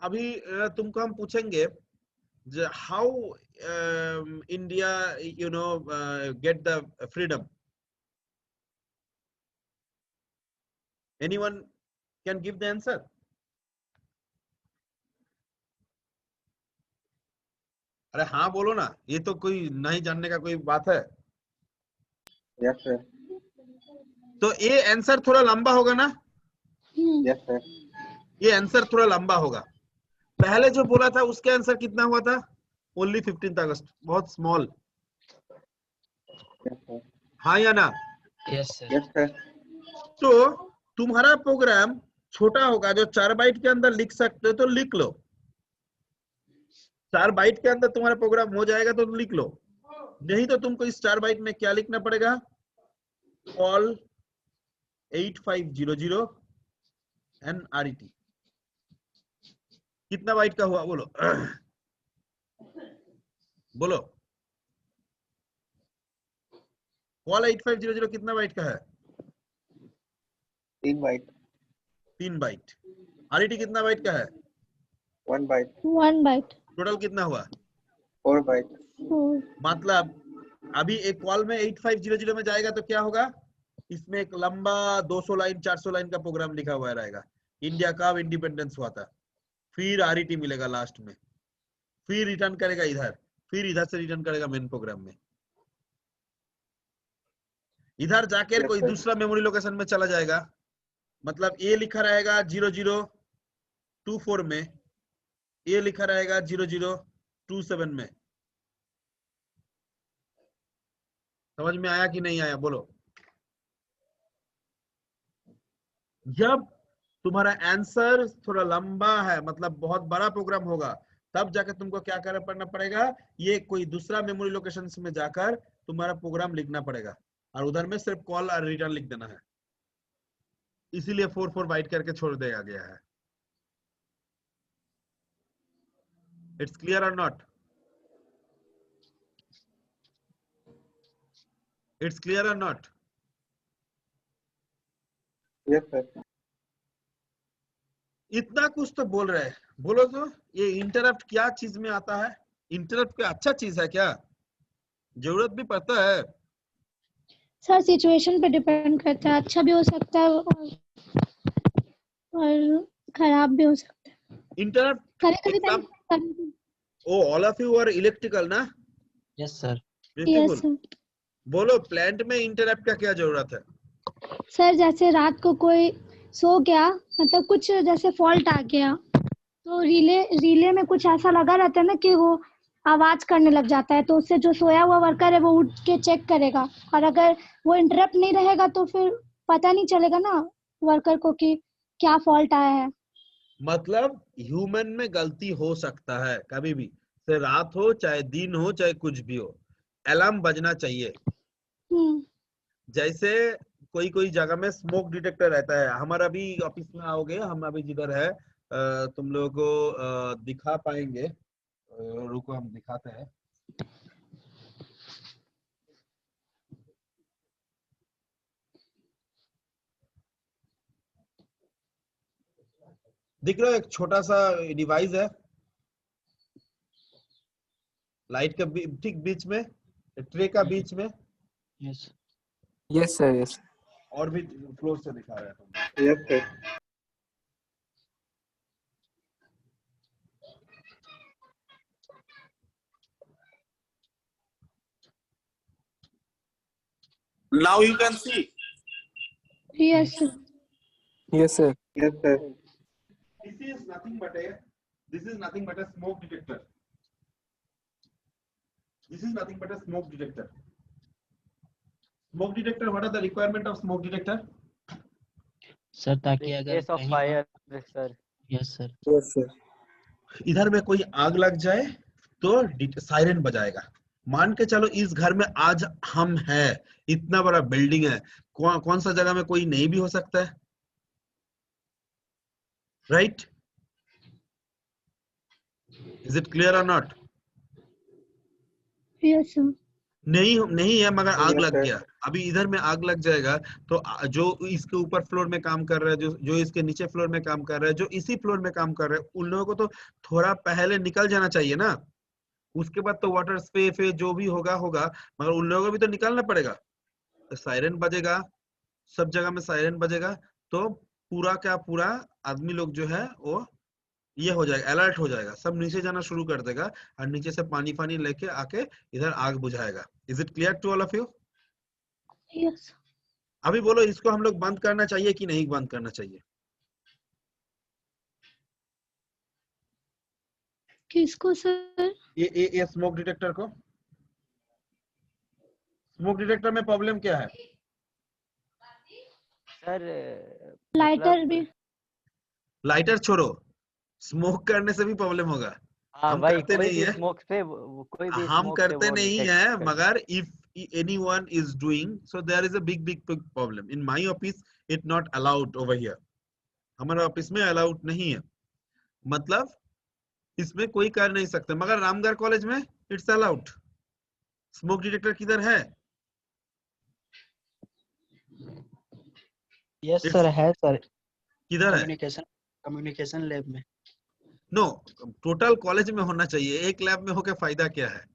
अभी तुमको हम पूछेंगे how India get the freedom. Anyone can give the answer? अरे हाँ बोलो ना, ये तो कोई नहीं जानने का कोई बात है. Yes sir. तो ये आंसर थोड़ा लंबा होगा ना? Yes sir. ये आंसर थोड़ा लंबा होगा. पहले जो बोला था उसके आंसर कितना हुआ था? ओनली 15th अगस्त, बहुत स्मॉल. Yes sir. हाँ या ना? Yes sir. Yes sir. तो तुम्हारा प्रोग्राम छोटा होगा, जो 4 बाइट के अंदर लिख सकते हो तो लिख लो. 4 बाइट के अंदर तुम्हारा प्रोग्राम हो जाएगा तो लिख लो. नहीं तो तुमको इस 4 बाइट में क्या लिखना पड़ेगा? Call 8500 and RET. कितना बाइट का हुआ बोलो? बोलो. कॉल 8500 कितना बाइट का है? 3 बाइट. 3 बाइट. RET कितना बाइट का है? 1 बाइट. 1 बाइट. टोटल कितना हुआ? 4 बाइट. मतलब अभी एक कॉल में 8500 में जाएगा तो क्या होगा? इसमें एक लंबा 200 लाइन 400 लाइन का प्रोग्राम लिखा हुआ रहेगा. इंडिया कब इंडिपेंडेंस हुआ था, फिर RET मिलेगा लास्ट में, फिर रिटर्न करेगा इधर, फिर इधर से रिटर्न करेगा मेन प्रोग्राम में. इधर जाकर कोई दूसरा मेमोरी लोकेशन में चला जाएगा. मतलब ये लिखा रहेगा 0024 में, ये लिखा रहेगा 0027 में. समझ में आया कि नहीं आया बोलो? जब तुम्हारा आंसर थोड़ा लंबा है, मतलब बहुत बड़ा प्रोग्राम होगा, तब जाकर तुमको क्या करना पड़ेगा? ये कोई दूसरा मेमोरी लोकेशन में जाकर तुम्हारा प्रोग्राम लिखना पड़ेगा, और उधर में सिर्फ कॉल और रिटर्न लिख देना है. इसीलिए 4 बाइट करके छोड़ दिया गया है. इट्स क्लियर और नॉट? इट्स क्लियर और नॉट? Yes sir. इतना कुछ तो बोल रहे हैं, बोलो तो ये इंटरप्ट क्या चीज में आता है? इंटरप्ट क्या अच्छा चीज है क्या? जरूरत भी पड़ता है। सर सिचुएशन पे डिपेंड करता है, अच्छा भी हो सकता है और खराब भी हो सकता है। इंटरप्ट कभी एग्जाम। कभी ओ all of you are electrical ना? Yes sir. Beautiful. Yes sir. बोलो प्लांट में इंटरप्ट का क्या जरूरत है? सर जैसे रात को कोई सो गया, मतलब कुछ जैसे फॉल्ट आ गया, तो रिले में कुछ ऐसा लगा रहता है ना कि वो आवाज करने लग जाता है, तो उससे जो सोया हुआ वर्कर है वो उठ के चेक करेगा, और अगर वो इंटरप्ट नहीं रहेगा तो फिर पता नहीं चलेगा ना वर्कर को कि क्या फॉल्ट आया है। मतलब ह्यूमन में गलती हो सकता है कभी भी, चाहे रात हो चाहे दिन हो चाहे कुछ भी हो, अलार्म बजना चाहिए। हम्म। जैसे कोई कोई जगह में स्मोक डिटेक्टर रहता है, हमारा भी ऑफिस में आओगे, हम अभी जिधर है तुम लोगों को दिखा पाएंगे, रुको हम दिखाते हैं। दिख रहा है एक छोटा सा डिवाइस है लाइट का ठीक बीच में, ट्रे का बीच में। यस यस सर, यस और भी फ्लोर से दिखा रहा है तुम। Yes sir. Now you can see. Yes sir. Yes sir, yes sir. This is nothing but a smoke detector. This is nothing but a smoke detector. Smoke detector, what are the requirement of smoke detector? Sir ताकि अगर case of कहीं fire sir. Yes sir. Yes sir. इधर में कोई आग लग जाए तो सायरन बजाएगा। मान के चलो इस घर में आज हम हैं, इतना बड़ा बिल्डिंग है, कौन सा जगह में कोई नहीं भी हो सकता है, राइट? इज इट क्लियर और नॉट? Yes sir. नहीं है, मगर आग Yes, लग sir. गया, अभी इधर में आग लग जाएगा तो जो इसके ऊपर फ्लोर में काम कर रहा है, जो इसके नीचे फ्लोर में काम कर रहा है, जो इसी फ्लोर में काम कर रहा है, उन लोगों को तो थोड़ा पहले निकल जाना चाहिए ना। उसके बाद तो वाटर स्प्रे फे जो भी होगा, मगर उन लोगों को भी तो निकालना पड़ेगा। तो सायरन बजेगा, सब जगह में सायरन बजेगा, तो पूरा का पूरा आदमी लोग जो है वो ये हो जाएगा, अलर्ट हो जाएगा, सब नीचे जाना शुरू कर देगा और नीचे से पानी फानी लेके आके इधर आग बुझाएगा। Is it clear to all of you? Yes. अभी बोलो इसको हम लोग बंद करना चाहिए कि नहीं बंद करना चाहिए? किसको सर? ये स्मोक डिटेक्टर को। स्मोक डिटेक्टर में प्रॉब्लम क्या है सर? लाइटर भी। लाइटर छोड़ो, स्मोक करने से भी प्रॉब्लम होगा। हाँ हम भाई, करते कोई नहीं भी है, स्मोक से कोई भी हम स्मोक से करते वो नहीं डिटेक्ट है, कर। मगर if anyone is doing so there is a big problem in my office, it not allowed over here। हमारे ऑफिस में अलाउड नहीं है, मतलब इसमें कोई कर नहीं सकते, मगर रामगढ़ कॉलेज में इट्स अलाउड। स्मोक डिटेक्टर किधर है? यस सर है सर। किधर है? कम्युनिकेशन लैब में। नो, टोटल कॉलेज में होना चाहिए, एक लैब में होके फायदा क्या है?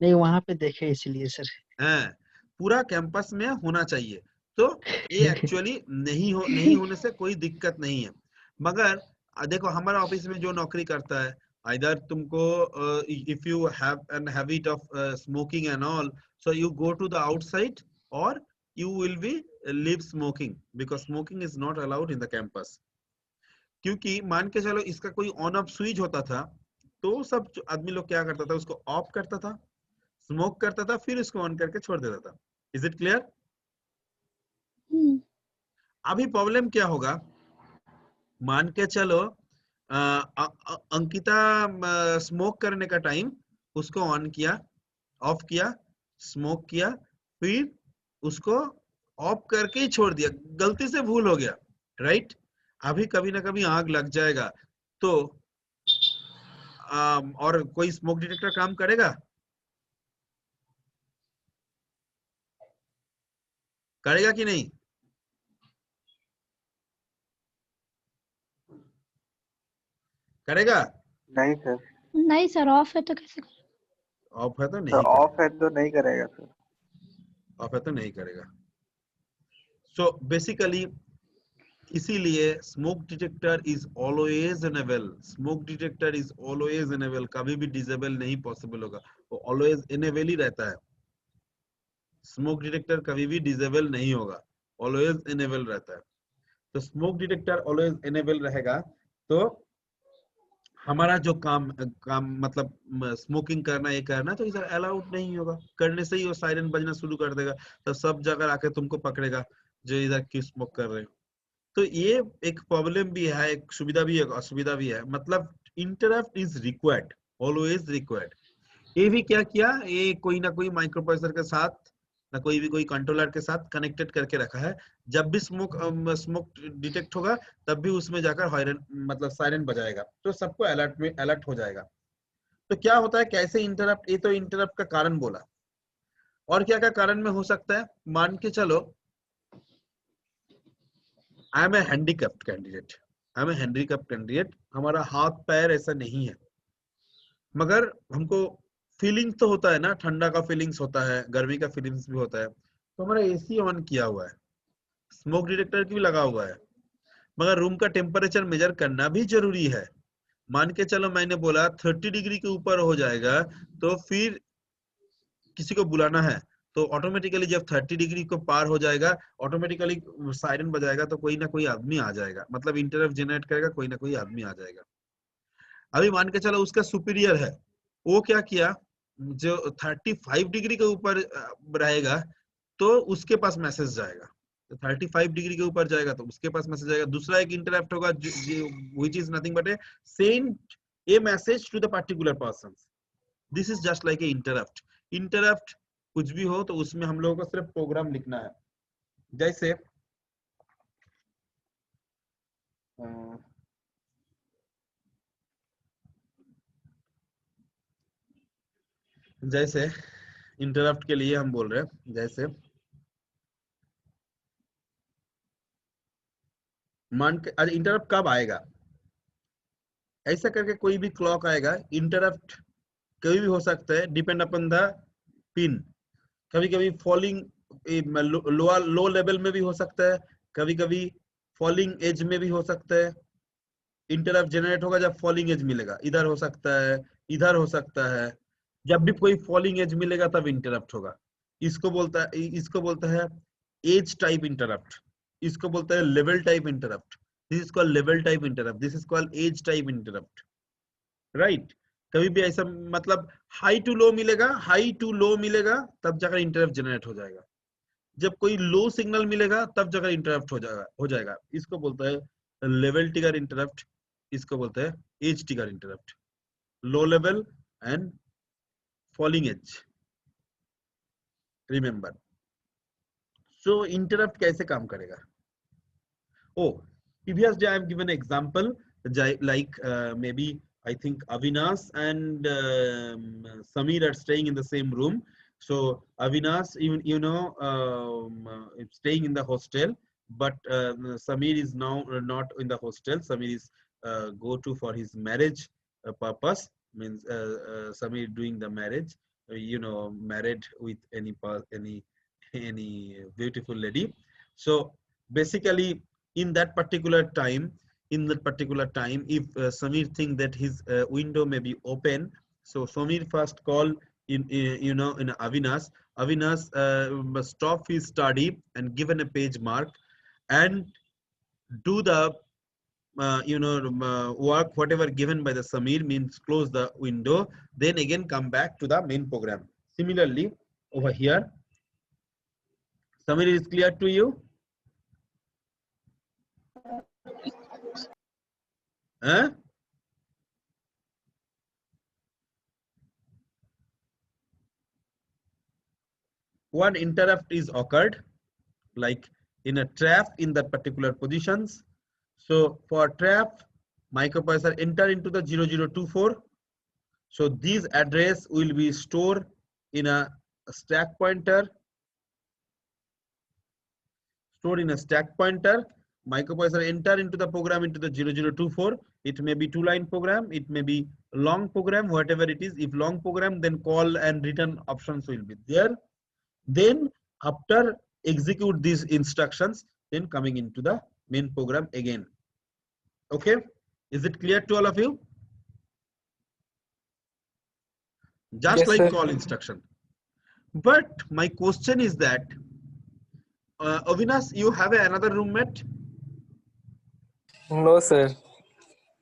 नहीं वहाँ पे देखे इसलिए सर। हैं, पूरा कैंपस में होना चाहिए। तो ये एक्चुअली नहीं होने से कोई दिक्कत नहीं है, मगर देखो हमारा ऑफिस में जो नौकरी करता है, इधर तुमको if you have an habit of smoking and all, so you go to the outside और you will be leave smoking, because smoking is not allowed in the campus. क्योंकि मान के चलो इसका कोई ऑन ऑफ स्विच होता था, तो सब आदमी लोग क्या करता था, उसको ऑफ करता था, स्मोक करता था, फिर उसको ऑन करके छोड़ देता था। Is it clear? अभी प्रॉब्लम क्या होगा, मान के चलो अंकिता स्मोक करने का टाइम उसको ऑन किया, ऑफ किया, स्मोक किया, फिर उसको ऑफ करके ही छोड़ दिया, गलती से भूल हो गया, राइट? अभी कभी ना कभी आग लग जाएगा, तो और कोई स्मोक डिटेक्टर काम करेगा? करेगा कि नहीं? करेगा? नहीं सर। नहीं सर, ऑफ है तो कैसे करें? ऑफ है तो सर नहीं ऑफ है तो नहीं करेगा सर। ऑफ है तो नहीं करेगा। सो बेसिकली इसीलिए smoke detector is always enable, smoke detector is always enable, कभी भी डिसेबल नहीं पॉसिबल होगा, वो ऑलवेज इनेबल ही रहता है। स्मोक डिटेक्टर कभी भी डिसेबल नहीं होगा, ऑलवेज इनेबल रहता है। तो स्मोक डिटेक्टर ऑलवेज इनेबल रहेगा तो हमारा जो काम मतलब स्मोकिंग करना ये करना तो इधर अलाउड नहीं होगा, करने से ही वो सायरन बजना शुरू कर देगा, तो सब जगह आके तुमको पकड़ेगा जो इधर क्यों स्मोक कर रहे हो। तो ये एक प्रॉब्लम भी है, एक सुविधा भी है, एक असुविधा भी है। मतलब interrupt is required, always required. ये भी क्या किया, ये कोई ना कोई माइक्रोप्रोसेसर के साथ ना कोई भी कोई कंट्रोलर के साथ कनेक्टेड करके रखा है। जब भी स्मोक डिटेक्ट होगा तब भी उसमें जाकर हॉर्न मतलब सायरन बजाएगा, तो सबको अलर्ट हो जाएगा। तो क्या होता है, कैसे इंटरप्ट, ये तो इंटरप्ट का कारण बोला, और क्या क्या कारण में हो सकता है। मान के चलो I am a handicapped candidate, I am a handicapped candidate, हमारा हाथ पैर ऐसा नहीं है, मगर हमको फीलिंग्स तो होता है ना, ठंडा का फीलिंग्स होता है, गर्मी का फीलिंग्स भी होता है, तो हमारा एसी ऑन किया हुआ है, स्मोक डिटेक्टर भी लगा हुआ है, मगर रूम का टेम्परेचर मेजर करना भी जरूरी है। मान के चलो मैंने बोला 30 डिग्री के ऊपर हो जाएगा, तो फिर किसी को बुलाना है तो ऑटोमेटिकली जब 30 डिग्री को पार हो जाएगा ऑटोमेटिकली सायरन बजाएगा, तो कोई ना कोई आदमी आ जाएगा, मतलब इंटरप्ट जनरेट करेगा, कोई ना कोई आदमी आ जाएगा। अभी मान के चलो उसका सुपीरियर है, वो क्या किया, जो 35 डिग्री के ऊपर रहेगा तो उसके पास मैसेज जाएगा, तो 35 डिग्री के ऊपर जाएगा तो उसके पास मैसेज जाएगा। दूसरा एक इंटरप्ट होगा which is nothing but a send a message to the particular person. This is just like a interrupt. Interrupt कुछ भी हो तो उसमें हम लोगों को सिर्फ प्रोग्राम लिखना है। जैसे जैसे इंटरप्ट के लिए हम बोल रहे हैं, जैसे मान के आज इंटरप्ट कब आएगा, ऐसा करके कोई भी क्लॉक आएगा, इंटरप्ट कभी भी हो सकता है, डिपेंड अपन द पिन। कभी कभी फॉलिंग लो लेवल में भी हो सकता है, कभी कभी फॉलिंग एज में भी हो सकता है। इंटरप्ट जनरेट होगा जब फॉलिंग एज मिलेगा, इधर हो सकता है, इधर हो सकता है। जब भी कोई फॉलिंग एज मिलेगा तब इंटरप्ट होगा। इसको बोलता है एज टाइप इंटरप्ट, इसको बोलता है level type interrupt. This is called level type interrupt, this is called edge type interrupt, right. कभी भी ऐसा मतलब हाई टू लो मिलेगा, हाई टू लो मिलेगा तब जाकर इंटरप्ट जनरेट हो जाएगा। जब कोई लो सिग्नल मिलेगा तब जाकर इंटरप्ट हो जाएगा। इसको बोलता है लेवल ट्रिगर इंटरप्ट, इसको बोलते हैं edge trigger interrupt, low level and falling edge, remember. So interrupt कैसे काम करेगा? Oh, previous day I have given an example, like maybe I think Avinash and Samir are staying in the same room. So Avinash, staying in the hostel, but Samir is now not in the hostel. Samir is go to for his marriage purpose. Means Samir doing the marriage, married with any beautiful lady. So basically in that particular time, if Samir think that his window may be open, so Samir first call in Avinash. Avinash must stop his study and given a page mark and do the work whatever given by the Samir, means close the window, then again come back to the main program. Similarly over here, Samir, is clear to you? Huh? One interrupt is occurred, like in a trap in that particular positions. So for trap, microprocessor enter into the 0024. So this address will be stored in a stack pointer. microprocessor enter into the program into the 0024. It may be 2-line program, it may be long program, whatever it is. If long program, then call and return options will be there. Then after execute these instructions, then coming into the main program again. Okay, is it clear to all of you? Just Yes, like sir. call instruction. But my question is that Avinash, you have another roommate? No, sir.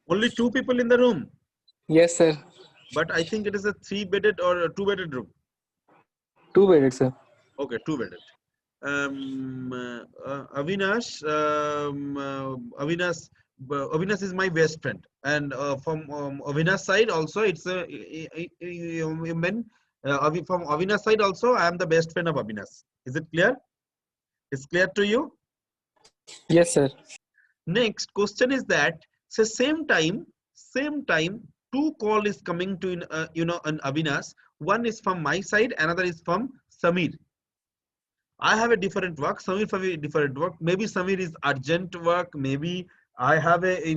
Only 2 people in the room, Yes, sir. but I think it is a 3-bedded or a 2-bedded room. 2-bedded, sir. Okay, 2-bedded. Avinash, Avinash is my best friend, and from Avinash side also, it's a from Avinash side also, I am the best friend of Avinash. Is it clear? It's clear to you? Yes, sir. Next question is that, so same time, 2 call is coming to an Avinash. One is from my side, another is from Samir. I have a different work, Samir have a different work. Maybe Samir is urgent work, maybe I have a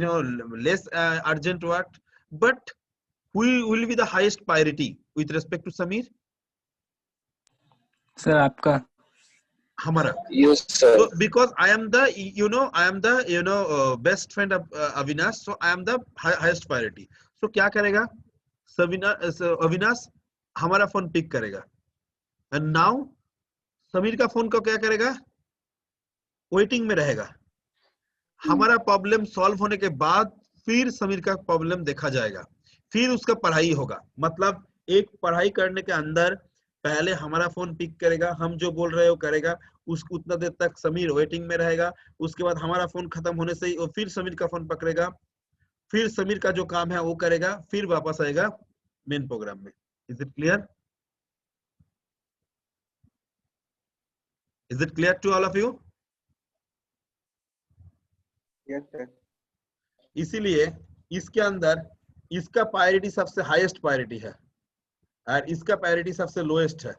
less urgent work. But who will be the highest priority with respect to Samir? Sir, आपका. Hamara. Yes, sir. So because I am the best friend of Avinash, so I am the highest priority. So क्या करेगा? Avinash हमारा phone pick करेगा, and now Sameer का phone को क्या करेगा? Waiting में रहेगा. हमारा प्रॉब्लम सॉल्व होने के बाद फिर समीर का प्रॉब्लम देखा जाएगा, फिर उसका पढ़ाई होगा. मतलब एक पढ़ाई करने के अंदर पहले हमारा फोन पिक करेगा, हम जो बोल रहे हो करेगा, उसको उतना देर तक समीर वेटिंग में रहेगा. उसके बाद हमारा फोन खत्म होने से ही वो फिर समीर का फोन पकड़ेगा, फिर समीर का जो काम है वो करेगा, फिर वापस आएगा मेन प्रोग्राम में. Is it clear? Is it clear to all of you? Yes, sir. इसीलिए इसके अंदर इसका प्रायोरिटी सबसे हाईएस्ट प्रायोरिटी है और इसका प्रायोरिटी सबसे लोएस्ट है.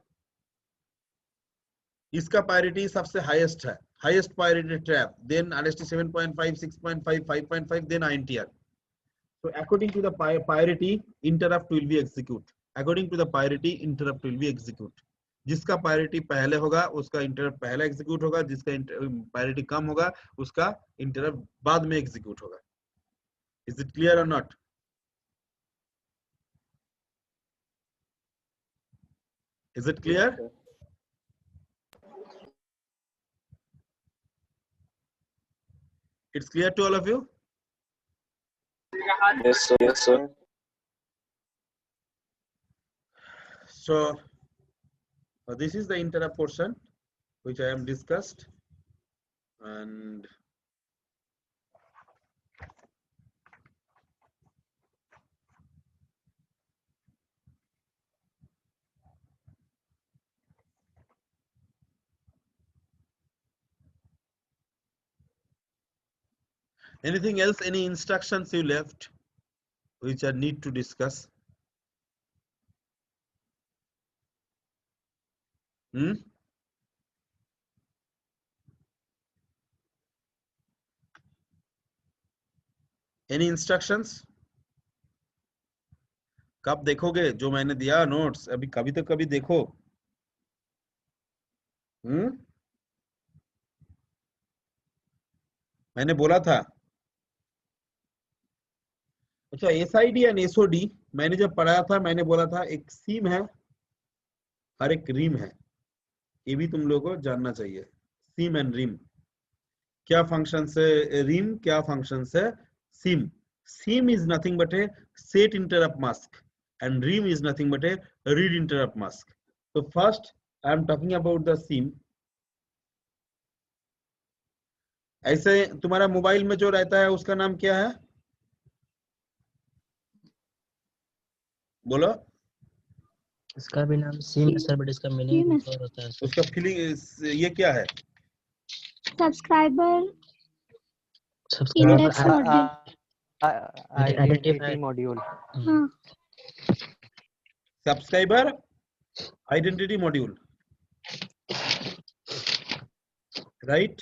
इसका प्रायोरिटी सबसे हाईएस्ट है, highest priority trap, then RST 7.5, 6.5, 5.5, then INTR. So according to the priority, interrupt will be execute. According to the priority, interrupt will be execute. जिसका प्रायोरिटी पहले होगा उसका इंटरप्ट पहले एग्जीक्यूट होगा, जिसका प्रायोरिटी कम होगा उसका इंटरप्ट बाद में एग्जीक्यूट होगा. इज इट क्लियर और not? Is it clear? It's clear to all of you? Yes, sir. Yes, sir. So this is the interrupt portion which I am discussed, and anything else, any instructions you left which I need to discuss? Any instructions? कब देखोगे जो मैंने दिया notes? अभी कभी तो कभी देखो. मैंने बोला था. अच्छा, SID एंड SOD मैंने जब पढ़ाया था मैंने बोला था एक सीम है और एक रीम है. ये भी तुम लोगों को जानना चाहिए. सीम एंड रीम क्या फंक्शन है? रीम क्या फंक्शन है? सीम. सीम is nothing but a set interrupt mask and ream is nothing but a read interrupt mask. So first I am talking about the seam. ऐसे तुम्हारा मोबाइल में जो रहता है उसका नाम क्या है? बोलो. इसका भी नाम सिम है सर, बट इसका मीनिंग कुछ और होता है सर. उसका फीलिंग ये क्या है? Subscriber index module. Identity module. हाँ, subscriber identity module, right?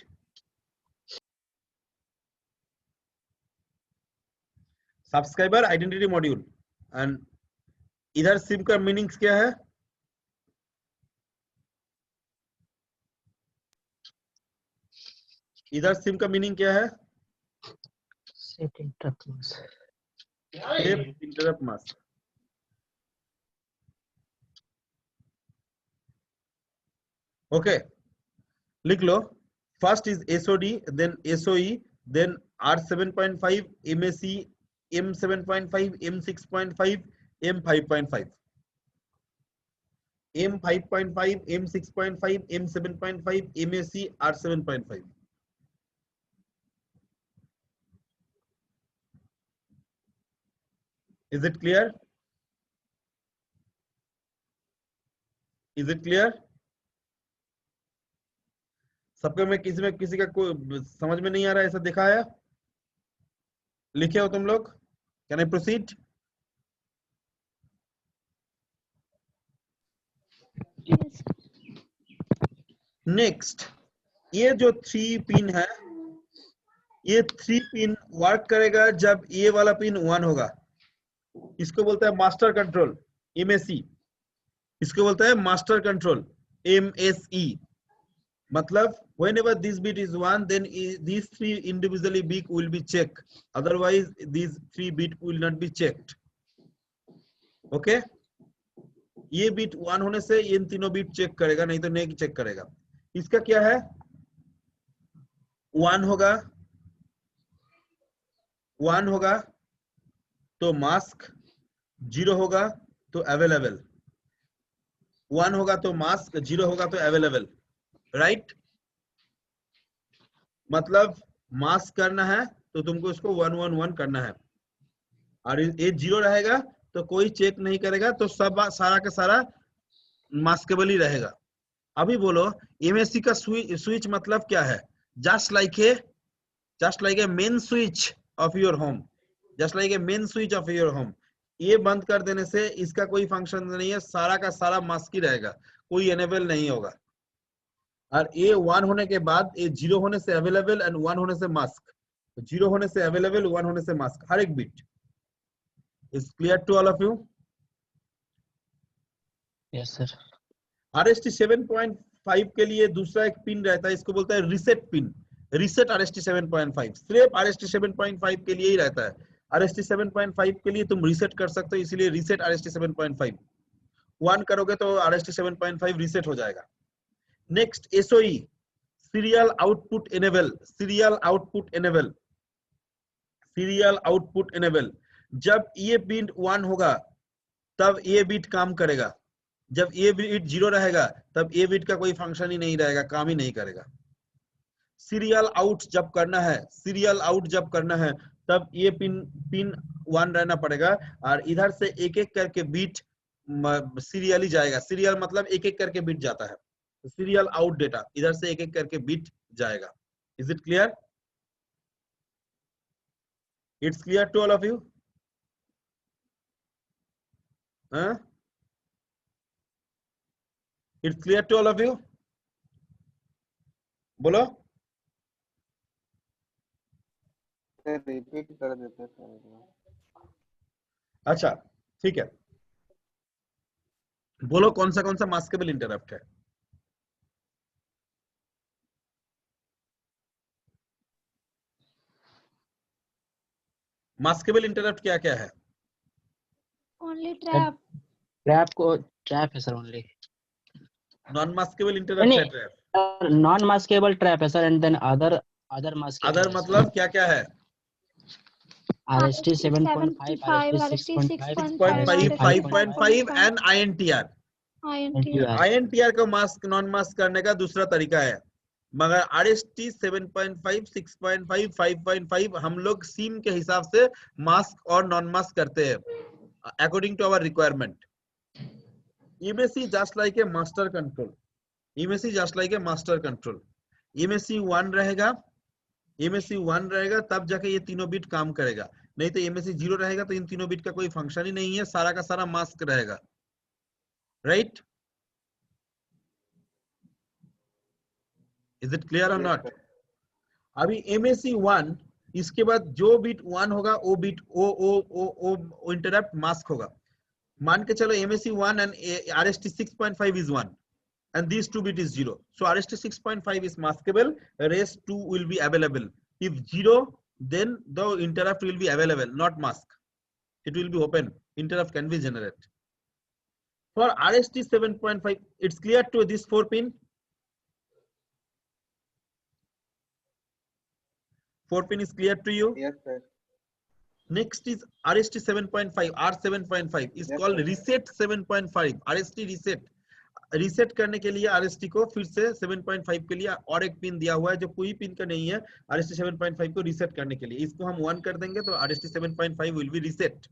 Subscriber identity module. And इधर सिम का मीनिंग्स क्या है? इधर सिम का मीनिंग क्या है? Set interrupt mask. Safe interrupt mask. Okay, लिख लो। First is SOD, then SOE, then R7.5, MAC, M7.5, M6.5, M5.5, M5.5, M6.5, M7.5, MAC, R7.5. Is it clear? Is it clear? सबके में किसी का कोई समझ में नहीं आ रहा है, ऐसा देखा है? लिखे हो तुम लोग? Can I proceed? Yes. Next, ये जो 3 पिन है, ये 3 पिन वर्क करेगा जब ये वाला पिन 1 होगा। इसको बोलता है मास्टर कंट्रोल, MAC। इसको बोलता है मास्टर कंट्रोल, MSE। मतलब whenever this bit is 1, then these 3 individually bit will be checked, otherwise these 3 bit will not be checked. Okay, ये बिट 1 होने से इन तीनों बिट चेक करेगा, नहीं तो नहीं चेक करेगा। इसका क्या है? 1 होगा, 1 होगा तो मास्क, 0 होगा तो अवेलेबल, 1 होगा तो मास्क, 0 होगा तो अवेलेबल, राइट? मतलब मास्क करना है तो तुमको इसको 111 करना है, और ये 0 रहेगा तो कोई चेक नहीं करेगा, तो सब सारा का सारा मास्केबल ही रहेगा। अभी बोलो MAC का स्विच मतलब क्या है? Just like A main switch off your home, just like A main switch off your home. ये बंद कर देने से इसका कोई फंक्शन नहीं है, सारा का सारा मास्क ही रहेगा, कोई एनेबल नहीं होगा। और ये 1 होने के बाद ये 0 होने से अवेलेबल एंड 1 होने से मास्क, 0 होने से अवेलेबल, 1 होने से मास्क, हर एक bit. Is clear to all of you? Yes sir. RST 7.5 के लिए दूसरा एक पिन रहता है, इसको बोलता है रिसेट पिन, रिसेट RST 7.5। सिर्फ RST 7.5 के लिए ही रहता है। RST 7.5 के लिए तुम रिसेट कर सकते हो, इसलिए रिसेट RST 7.5। 1 करोगे तो RST 7.5 रिसेट हो जाएगा। Next SOE, serial output enable, serial output enable, serial output enable. जब ये बिट 1 होगा तब ये बिट काम करेगा, जब ये बिट 0 रहेगा तब ये बिट का कोई फंक्शन ही नहीं रहेगा, काम ही नहीं करेगा। सीरियल आउट जब करना है, सीरियल आउट जब करना है तब ये पिन 1 रहना पड़ेगा, और इधर से एक एक करके बिट सीरियली जाएगा। सीरियल मतलब एक एक करके बिट जाता है, सीरियल आउट डेटा इधर से एक एक करके बिट जाएगा। Is it clear? It's clear to all of you? It's clear to all of you? बोलो। रिपीट कर देते सर। अच्छा ठीक है, बोलो कौन सा मास्केबल इंटरप्ट है? मास्केबल इंटरप्ट क्या क्या है? Only trap. ट्रैप है sir only. Non maskable interrupt है ट्रैप। नॉन मास्केबल ट्रैप है sir, and then other maskable. Other मतलब क्या क्या है? RST 7.5, RST 6.5, 5.5 and INTR। INTR. INTR को मास्क नॉन मास्क करने का दूसरा तरीका है, मगर RST 7.5, 6.5, 5.5 हम लोग सिम के हिसाब से मास्क और नॉन मास्क करते हैं according to our requirement. MAC just like a master control, MAC just like a master control। MAC 1 रहेगा, MAC 1 रहेगा तब जाके ये तीनों बिट काम करेगा, नहीं तो MAC 0 रहेगा तो इन तीनों बिट का कोई फंक्शन ही नहीं है, सारा का सारा मास्क रहेगा, राइट? इज इट क्लियर और नॉट? अभी MAC 1 इसके बाद जो बिट 1 होगा वो बिट वो इंटरप्ट मास्क होगा। मान के चलो MSC 1 and RST 6.5 is 1 and these 2 bit is 0, so RST 6.5 is maskable, rest 2 will be available. If 0, then the interrupt will be available, not mask, it will be open, interrupt can be generated. For RST 7.5 it's clear to this 4 pin, 4 pin is clear to you? Yes, sir. Next is RST 7.5, R7.5 is Yes, called sir. reset 7.5, RST reset. Reset करने के लिए RST को फिर से 7.5 के लिए और एक पिन दिया हुआ है जो कोई पिन का नहीं है, RST 7.5 को रीसेट करने के लिए। इसको हम 1 कर देंगे तो RST 7.5 will be reset.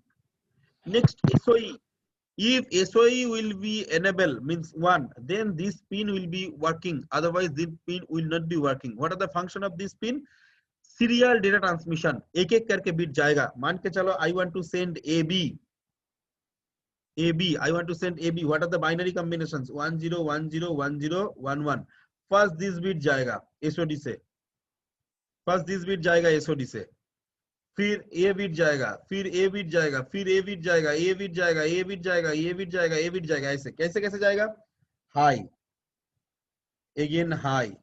Next SOE, if SOE will be enable means 1, then this pin will be working, otherwise this pin will not be working. What are the function of this pin? Serial data transmission, एक एक करके bit जाएगा। मान के चलो I want to send AB, I want to send AB. What are the binary combinations? 10 10 10 11. First this bit जाएगा SOD से, first this bit जाएगा SOD से, फिर A bit जाएगा, फिर A bit जाएगा, फिर A bit जाएगा, A bit जाएगा, A bit जाएगा, A bit जाएगा, A bit जाएगा, ऐसे कैसे कैसे जाएगा? High, again high,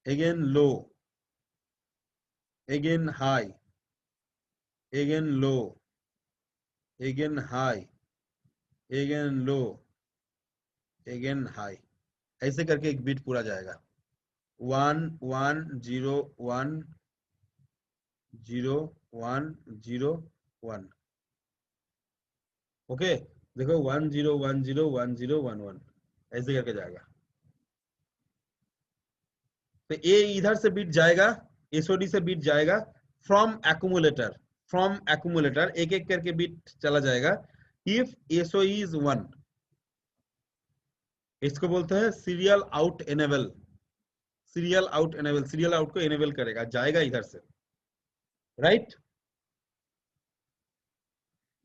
again low, again high, again low, again high, again low, again high, ऐसे करके एक बीट पूरा जाएगा। 1 1 0 1 0 1 0 1। ओके देखो 1 0 1 0 1 0 1 1 ऐसे करके जाएगा। तो ए इधर से बीट जाएगा, एसओडी से बीट जाएगा फ्रॉम एक्यूमुलेटर, एक एक करके बीट चला जाएगा। इफ एसओई इज 1, इसको बोलते हैं serial out enable, serial out को एनेबल करेगा, जाएगा इधर से, राइट।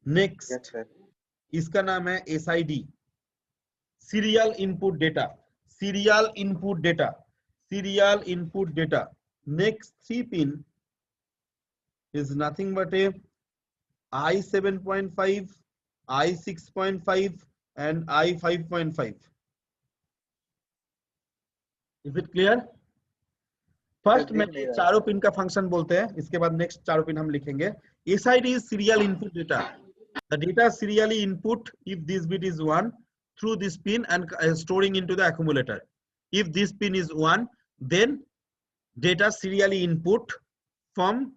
Next Yes, sir. इसका नाम है SID, serial input data, serial input data. Next 3 pin is nothing but a I7.5, I6.5 and I5.5. Is it clear? First में clear. चारों पिन का फंक्शन बोलते हैं, इसके बाद नेक्स्ट चारों पिन हम लिखेंगे। SID is serial input data. The data serially input if this bit is 1 through this pin and storing into the accumulator. If this pin is 1, then data serially input from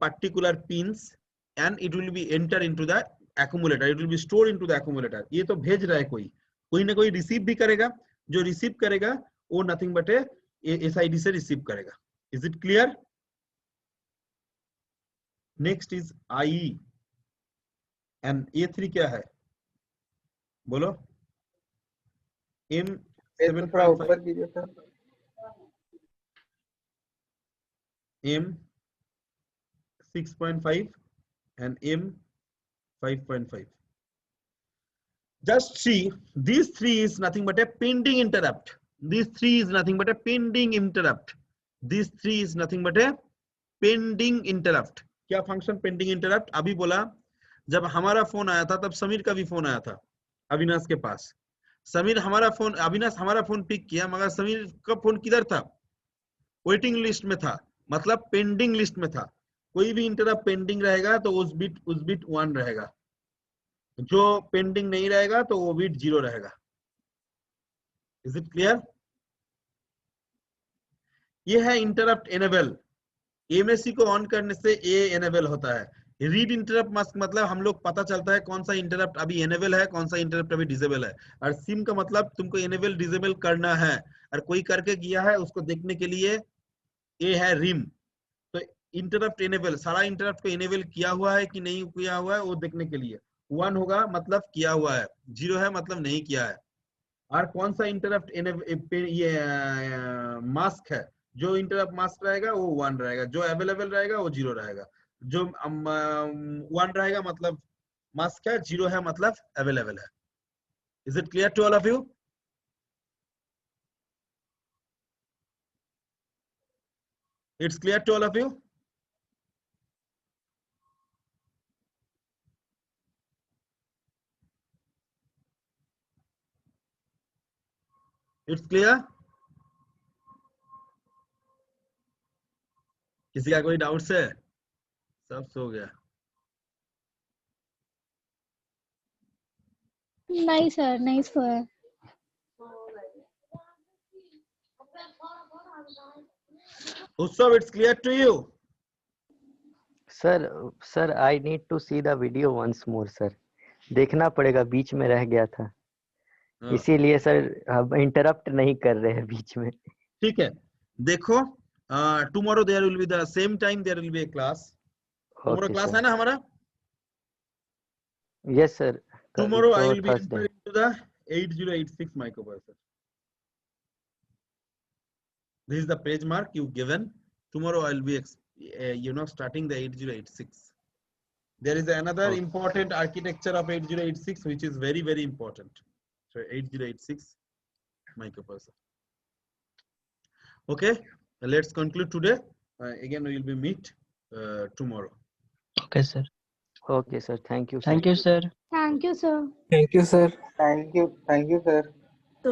particular pins and it will be enter into the accumulator, it will be stored into the accumulator. ये तो भेज रहा है कोई ना कोई receive भी करेगा, जो रिसीव करेगा वो नथिंग बट SID से रिसीव करेगा। Is it clear? Next is IE and A3 क्या है बोलो? थोड़ा ऊपर कीजिए sir. M6.5 and M5.5. Just see, these 3 is nothing but a pending interrupt. These 3 is nothing but a pending interrupt. These 3 is nothing but a pending interrupt. क्या function pending interrupt? अभी बोला जब हमारा फोन आया था तब समीर का भी फोन आया था अविनाश के पास। अविनाश हमारा फोन पिक किया, मगर समीर का फोन किधर था? वेटिंग लिस्ट में था, मतलब पेंडिंग लिस्ट में था। कोई भी इंटरप्ट पेंडिंग रहेगा तो उस बिट 1 रहेगा, जो पेंडिंग नहीं रहेगा तो वो बिट 0 रहेगा। Is it clear? ये है इंटरप्ट एनेबल। MSC को ऑन करने से ये एनेबल होता है। रीड इंटरप्ट मास्क मतलब हम लोग पता चलता है कौन सा इंटरप्ट अभी एनेबल है, कौन सा इंटरप्ट अभी डिसेबल है। और सिम का मतलब तुमको एनेबल डिसेबल करना है, और कोई करके किया है उसको देखने के लिए ये है रिम। तो इंटरप्ट एनेबल, सारा इंटरप्ट को एनेबल किया हुआ है कि नहीं किया हुआ है वो देखने के लिए 1 होगा मतलब किया हुआ है, 0 है मतलब नहीं किया है। और कौन सा इंटरप्ट ये मास्क है, जो इंटरप्ट मास्क रहेगा वो 1 रहेगा, जो अवेलेबल रहेगा वो 0 रहेगा। जो 1 रहेगा मतलब मास्क है, 0 है मतलब अवेलेबल है। Is it clear to all of you? It's clear to all of you? It's clear? किसी का कोई डाउट्स है? सब सो गया. नहीं सर, नहीं सोया. Utsav, it's clear to you? Sir I need to see the video once more sir. देखना पड़ेगा, बीच में रह गया था. हाँ. इसीलिए सर अब इंटरप्ट नहीं कर रहे हैं बीच में. ठीक है. देखो, tomorrow there will be the same time there will be a class. Tomorrow okay class sir. है ना हमारा? Yes sir. Tomorrow I will be Thursday. entering into the 8086 microprocessor. This is the page mark you given. Tomorrow I will be starting the 8086. There is another Okay. important architecture of 8086 which is very, very important. So 8086 microprocessor. Okay, let's conclude today. Again we will be meet tomorrow. Okay, sir. Okay sir. Thank you. Thank you, sir. Thank you sir. Thank you, sir. Thank you, sir. So